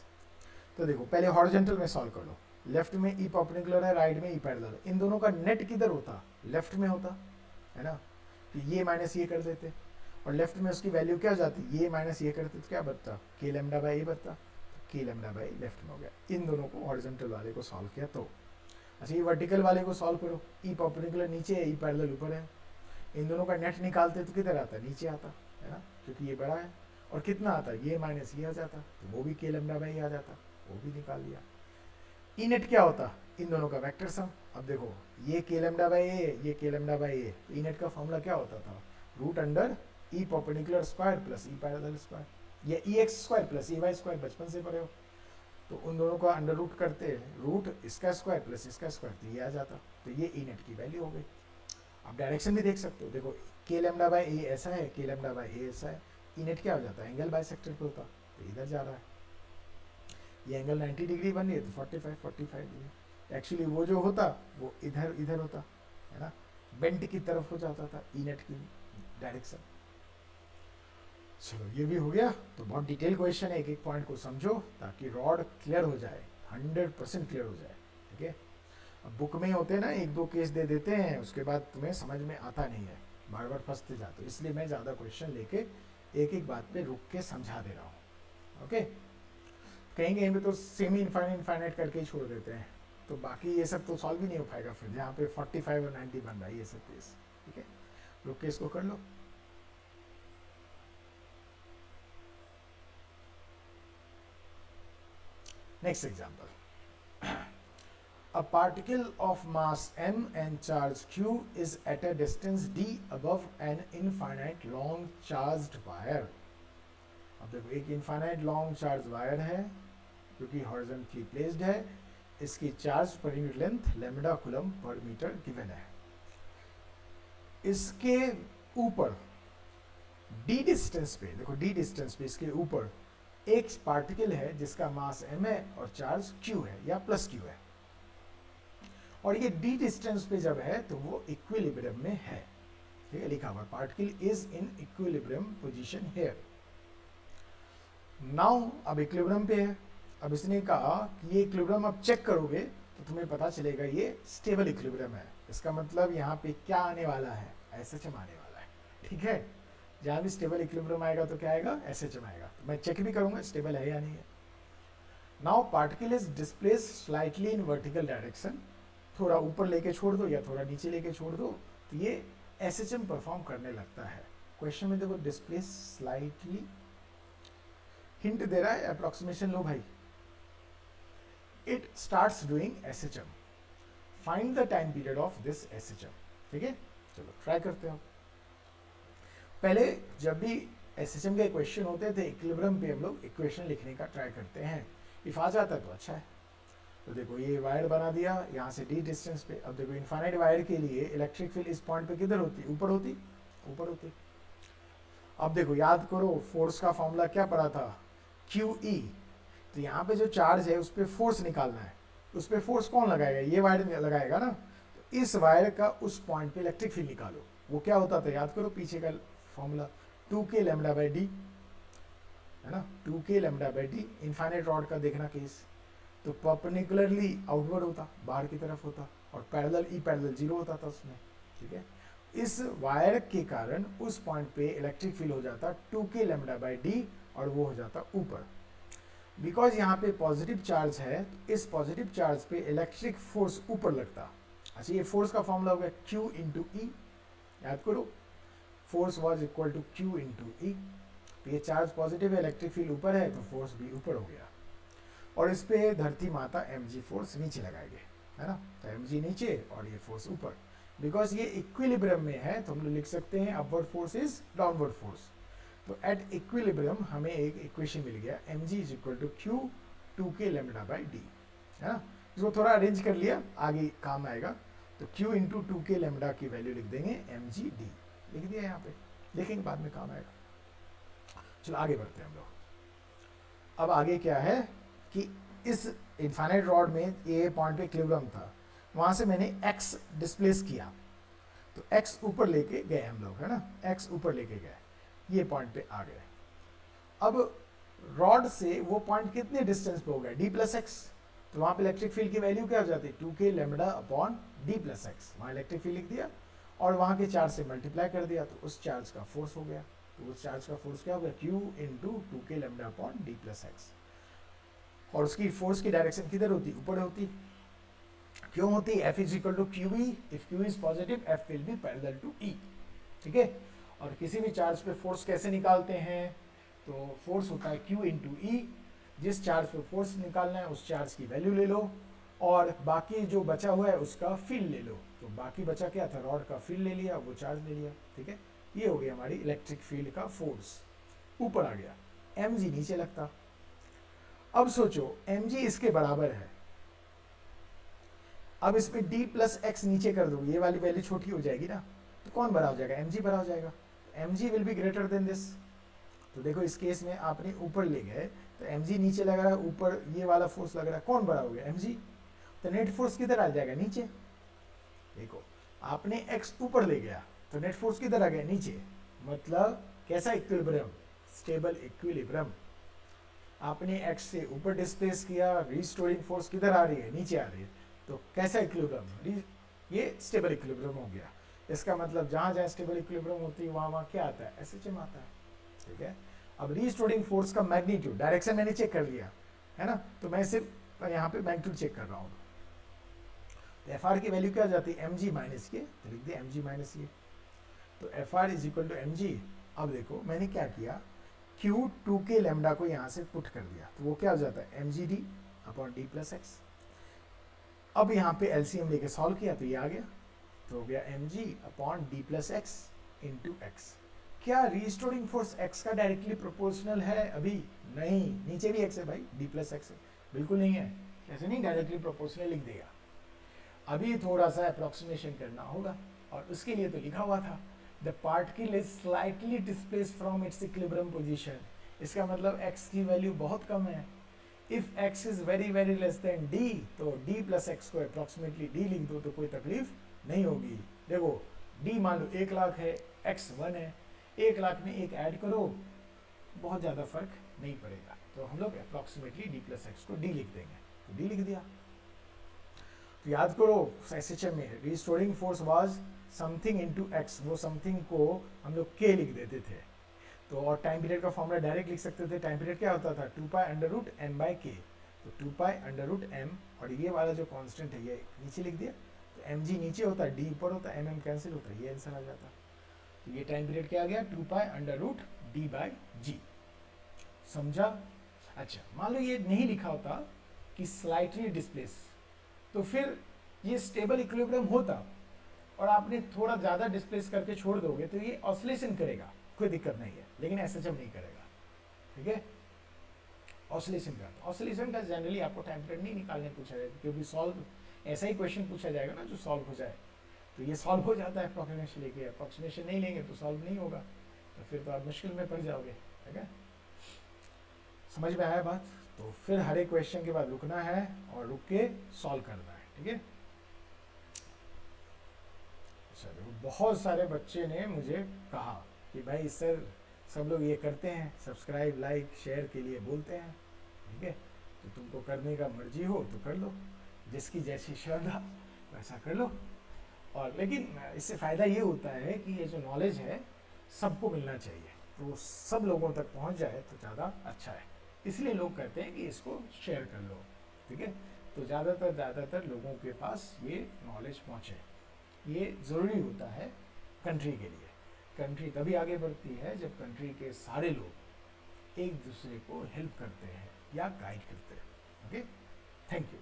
तो देखो पहले हॉरिजॉन्टल में सॉल्व कर लो, लेफ्ट में ई परपेंडिकुलर है, राइट में ई पैरेलल, इन दोनों का नेट किधर होता, लेफ्ट में होता है ना, तो ये माइनस ये कर देते, और लेफ्ट में उसकी वैल्यू क्या हो जाती, ये माइनस ये करते तो क्या बनता, के लैम्डा बाई ए बनता, के लैम्डा बाई लेफ्ट में हो गया। इन दोनों को हॉरिजॉन्टल वाले को सॉल्व किया तो। अच्छा ये वर्टिकल वाले को सॉल्व करो, ई परपेंडिकुलर नीचे है, ई पैरेलल ऊपर है, इन दोनों का नेट निकालते तो किधर आता, नीचे आता है ना, क्योंकि ये बड़ा है, और कितना आता, ये माइनस ये आ जाता, तो वो भी के लैम्डा बाई आ जाता, वो भी निकाल लिया। ई नेट क्या होता, इन दोनों का वेक्टर सम। अब देखो ये के लैम्डा बाई ए, ये K lambda by A, E net का फॉर्मूला क्या होता था, root under E perpendicular square plus E parallel square, या E X square plus E Y square, बचपन से पढ़े हो। तो उन दोनों का अंडर रूट करते, रूट इसका स्क्वायर प्लस इसका स्क्वायर, तो ये आ जाता, तो ये ई नेट की वैल्यू हो गई। आप डायरेक्शन भी देख सकते हो, देखो के लैम्डा बाई ए ऐसा है, के लैम्डा बाई ए ऐसा है, ई नेट क्या हो जाता है, एंगल बाइसेक्टर पे होता, तो इधर जा रहा है, ये एंगल 90 डिग्री बन रही है तो 45 डिग्री, एक्चुअली वो जो होता वो इधर इधर होता है ना, बेंट की तरफ हो जाता था ई नेट की डायरेक्शन। चलो ये भी हो गया। तो बहुत डिटेल क्वेश्चन है, एक एक पॉइंट को समझो ताकि रॉड क्लियर हो जाए, 100% क्लियर हो जाए, ठीक है। अब बुक में होते हैं ना, एक दो केस दे देते हैं, उसके बाद तुम्हें समझ में आता नहीं है, बार बार फंसते जाते हो, इसलिए मैं ज़्यादा क्वेश्चन लेके एक एक बात पे रुक के समझा दे रहा हूँ, ओके। कहीं कहीं पे तो सेमी इनफाइनाइट करके ही छोड़ देते हैं, तो बाकी ये सब तो सॉल्व ही नहीं हो पाएगा फिर, जहाँ पे 45 और 90 बन रहा है ये सब केस, ठीक है। रुक के इसको कर लो। Next example. A particle of mass m and charge q is at a distance d above an infinite long charged wire. अब देखो एक infinite long charged wire है जो कि horizontally placed है, इसकी चार्ज पर यूनिट लेंथ लैम्डा कूलम पर मीटर गिवन है। इसके ऊपर d डिस्टेंस पे, देखो d डिस्टेंस पे इसके ऊपर एक पार्टिकल है जिसका मास m है और चार्ज q है या प्लस q है, और ये d डिस्टेंस पे जब है तो वो इक्विलिब्रियम में है, ठीक है, लिखा हुआ particle is in equilibrium position here. Now अब इक्विलिब्रियम पे है, अब इसने कहा कि ये इक्विलिब्रियम अब चेक करोगे तो तुम्हें पता चलेगा ये स्टेबल इक्विलिब्रियम है, इसका मतलब यहाँ पे क्या आने वाला है, SHM आने वाला है, ठीक है। जहाँ भी स्टेबल इक्विलिब्रियम आएगा तो क्या आएगा, SHM आएगा, तो मैं चेक भी करूंगा स्टेबल है या नहीं है। Now particle is displace slightly in vertical direction, थोड़ा ऊपर लेके छोड़ दो या थोड़ा नीचे लेके छोड़ दो तो ये SHM परफॉर्म करने लगता है। क्वेश्चन में देखो डिस्प्लेस स्लाइटली, हिंट दे रहा है, अप्रोक्सीमेशन लो भाई। It starts doing SHM, find the time period of this SHM, ठीक है। चलो ट्राई करते हो। पहले जब भी SHM के क्वेश्चन होते थे इक्विलिब्रियम पे हम लोग इक्वेशन लिखने का ट्राई करते हैं, इफ आ जाता है तो अच्छा है। तो देखो ये वायर बना दिया यहाँ से d डिस्टेंस पे, अब देखो इनफाइनाइट वायर के लिए इलेक्ट्रिक फील्ड इस पॉइंट पे किधर होती, ऊपर होती, ऊपर होती। अब देखो याद करो फोर्स का फॉर्मूला क्या पड़ा था, QE, तो यहाँ पे जो चार्ज है उस पर फोर्स निकालना है, उस पर फोर्स कौन लगाएगा, ये वायर लगाएगा ना, तो इस वायर का उस पॉइंट पे इलेक्ट्रिक फील्ड निकालो, वो क्या होता था याद करो, पीछे का formula 2k lambda by D है ना, 2k lambda by D. Infinite rod का देखना केस, तो परपेंडिकुलरली आउटवर्ड होता, बाहर की तरफ होता, और पैरेलल ई पैरेलल 0 होता था उसमें, ठीक है। इस वायर के कारण उस पॉइंट पे इलेक्ट्रिक फील्ड हो जाता 2k लैम्डा बाई डी, और वो हो जाता ऊपर। बिकॉज यहाँ पे पॉजिटिव चार्ज है तो इस पॉजिटिव चार्ज पे इलेक्ट्रिक फोर्स ऊपर लगता। अच्छा ये फोर्स का फॉर्मूला हो गया Q इंटू ई, याद करो force was equal to Q into E, तो ये चार्ज पॉजिटिव है, इलेक्ट्रिक फील्ड ऊपर है तो फोर्स भी ऊपर हो गया, और इस पे धरती माता mg फोर्स नीचे लगाएंगे, है ना, तो mg नीचे और ये फोर्स ऊपर। बिकॉज ये इक्विलिब्रियम में है तो हम लोग लिख सकते हैं upward force is downward force. तो एट इक्विलिब्रियम हमें एक इक्वेशन मिल गया, mg is equal to Q 2k lambda by D, है ना। इसको थोड़ा अरेंज कर लिया, आगे काम आएगा, तो Q इंटू 2k लैम्डा की वैल्यू लिख देंगे mg d, लिख दिया यहाँ पे, देखेंगे बाद में काम आएगा। चलो आगे बढ़ते हैं हम लोग। अब आगे क्या है कि इस इनफाइनाइट रॉड में ये पॉइंट पे इक्विलिब्रियम था, वहां से मैंने x डिस्प्लेस किया, तो x ऊपर लेके गए हम लोग, है ना, x ऊपर लेके गए, ये पॉइंट पे आ गए। अब रॉड से वो पॉइंट कितने डिस्टेंस पे हो गया, d प्लस एक्स, तो वहाँ पे इलेक्ट्रिक फील्ड की वैल्यू क्या हो जाती है, 2k lambda upon d plus x, वहाँ इलेक्ट्रिक फील्ड लिख दिया और वहाँ के चार्ज से मल्टीप्लाई कर दिया, तो उस चार्ज का फोर्स हो गया। तो उस चार्ज का फोर्स क्या हो गया, q into 2k lambda upon d plus x. और उसकी फोर्स की डायरेक्शन किधर होती, ऊपर होती। क्यों होती, F is equal to Q E, if Q is positive F will be parallel to E, ठीक है। और किसी भी चार्ज पे फोर्स कैसे निकालते हैं, तो फोर्स होता है Q इंटू ई, जिस चार्ज पे फोर्स निकालना है उस चार्ज की वैल्यू ले लो और बाकी जो बचा हुआ है उसका फील्ड ले लो। तो बाकी बचा क्या था, रॉड का फील्ड ले लिया, वो चार्ज ले लिया, ठीक है। ये हो गई हमारी इलेक्ट्रिक फील्ड का फोर्स, ऊपर आ गया। mg नीचे लगता। अब सोचो mg इसके बराबर है, अब इसमें d प्लस एक्स नीचे कर दो, ये वाली वैल्यू छोटी हो जाएगी ना, तो कौन बड़ा हो जाएगा, mg बड़ा हो जाएगा। mg will be greater than this. तो देखो इस केस में आपने ऊपर ले गए तो mg नीचे लग रहा है, ऊपर ये वाला फोर्स लग रहा है, कौन बड़ा हो गया, mg। तो नेट फोर्स किधर आ जाएगा, नीचे। देखो आपने x ऊपर ले गया तो नेट फोर्स किधर आ गया, नीचे। मतलब कैसा इक्विलिब्रियम, स्टेबल इक्विलिब्रियम। आपने x से ऊपर डिस्प्लेस किया, रिस्टोरिंग फोर्स किधर आ रही है, नीचे आ रही है। तो कैसा इक्विलिब्रियम, ये स्टेबल इक्विलिब्रियम हो गया। इसका मतलब जहां जहां स्टेबल इक्विलिब्रियम होती है वहां वहां क्या आता है, SHM आता है, ठीक है। अब रिस्टोरिंग फोर्स का मैग्नीट्यूड, डायरेक्शन मैंने चेक कर लिया है ना, तो मैं सिर्फ यहाँ पे मैग्नीट्यूड चेक कर रहा हूँ। तो एफ आर की वैल्यू क्या हो जाती है, mg माइनस के, तो लिख दिया mg माइनस ये। तो F R is equal to mg। अब देखो मैंने क्या किया, q 2k लैम्डा को यहाँ से पुट कर दिया, तो वो क्या हो जाता है mgd upon d plus x. अब यहाँ पे एलसीएम लेके सॉल्व किया तो ये आ गया, तो हो गया mg upon d plus x into x. क्या रिस्टोरिंग फोर्स x का डायरेक्टली प्रोपोर्शनल है, अभी नहीं, नीचे भी x है भाई, d प्लस एक्स है, बिल्कुल नहीं है, ऐसे नहीं डायरेक्टली प्रोपोर्शनल लिख देगा। अभी थोड़ा सा अप्रोक्सीमेशन करना होगा और उसके लिए तो लिखा हुआ था the particle is slightly displaced from its equilibrium position. इसका मतलब x की वैल्यू बहुत कम है। If x is very very less than d, तो d प्लस एक्स को अप्रोक्सीमेटली d लिख दो तो कोई तकलीफ नहीं होगी। देखो d मान लो 1 लाख है, x 1 है, 1 लाख में 1 ऐड करो, बहुत ज़्यादा फर्क नहीं पड़ेगा। तो हम लोग अप्रोक्सीमेटली d प्लस एक्स को d लिख देंगे, तो d लिख दिया। तो याद करो SHM में restoring force was something into x, वो समथिंग को हम लोग k लिख देते थे। तो और टाइम पीरियड का फॉर्मूला डायरेक्ट लिख सकते थे। टाइम पीरियड क्या होता था, 2 pi under root m by K. तो 2 पाई अंडर रूट m, और ये वाला जो कांस्टेंट है ये नीचे लिख दिया, तो mg नीचे होता है, d ऊपर होता है, mm कैंसिल होता है, ये आंसर आ जाता। तो ये टाइम पीरियड क्या आ गया, 2 pi under root d by g। समझा। अच्छा मान लो ये नहीं लिखा होता कि स्लाइटली डिस्प्लेस, तो फिर ये स्टेबल इक्विलिब्रियम होता और आपने थोड़ा ज़्यादा डिस्प्लेस करके छोड़ दोगे तो ये ऑसिलेशन करेगा, कोई दिक्कत नहीं है, लेकिन SHM नहीं करेगा, ठीक है। ऑसिलेशन का जनरली आपको टाइम पीरियड नहीं निकालने पूछा जाएगा, क्योंकि सॉल्व ऐसा ही क्वेश्चन पूछा जाएगा ना जो सॉल्व हो जाए, तो ये सॉल्व हो जाता है अप्रोक्सीमेशन लेके। अप्रोक्सीमेशन नहीं लेंगे तो सॉल्व नहीं होगा, तो फिर तो आप मुश्किल में पड़ जाओगे, ठीक है। समझ में आया बात। तो फिर हर एक क्वेश्चन के बाद रुकना है और रुक के सॉल्व करना है, ठीक है। अच्छा देखो बहुत सारे बच्चे ने मुझे कहा कि भाई सर सब लोग ये करते हैं, सब्सक्राइब लाइक शेयर के लिए बोलते हैं, ठीक है, तो तुमको करने का मर्जी हो तो कर लो, जिसकी जैसी श्रद्धा वैसा कर लो। और लेकिन इससे फ़ायदा ये होता है कि ये जो नॉलेज है सबको मिलना चाहिए, तो सब लोगों तक पहुंच जाए तो ज़्यादा अच्छा है। इसलिए लोग कहते हैं कि इसको शेयर कर लो, ठीक है, तो ज़्यादातर लोगों के पास ये नॉलेज पहुँचे। ये ज़रूरी होता है कंट्री के लिए। कंट्री तभी आगे बढ़ती है जब कंट्री के सारे लोग एक दूसरे को हेल्प करते हैं या गाइड करते हैं। Okay, thank you.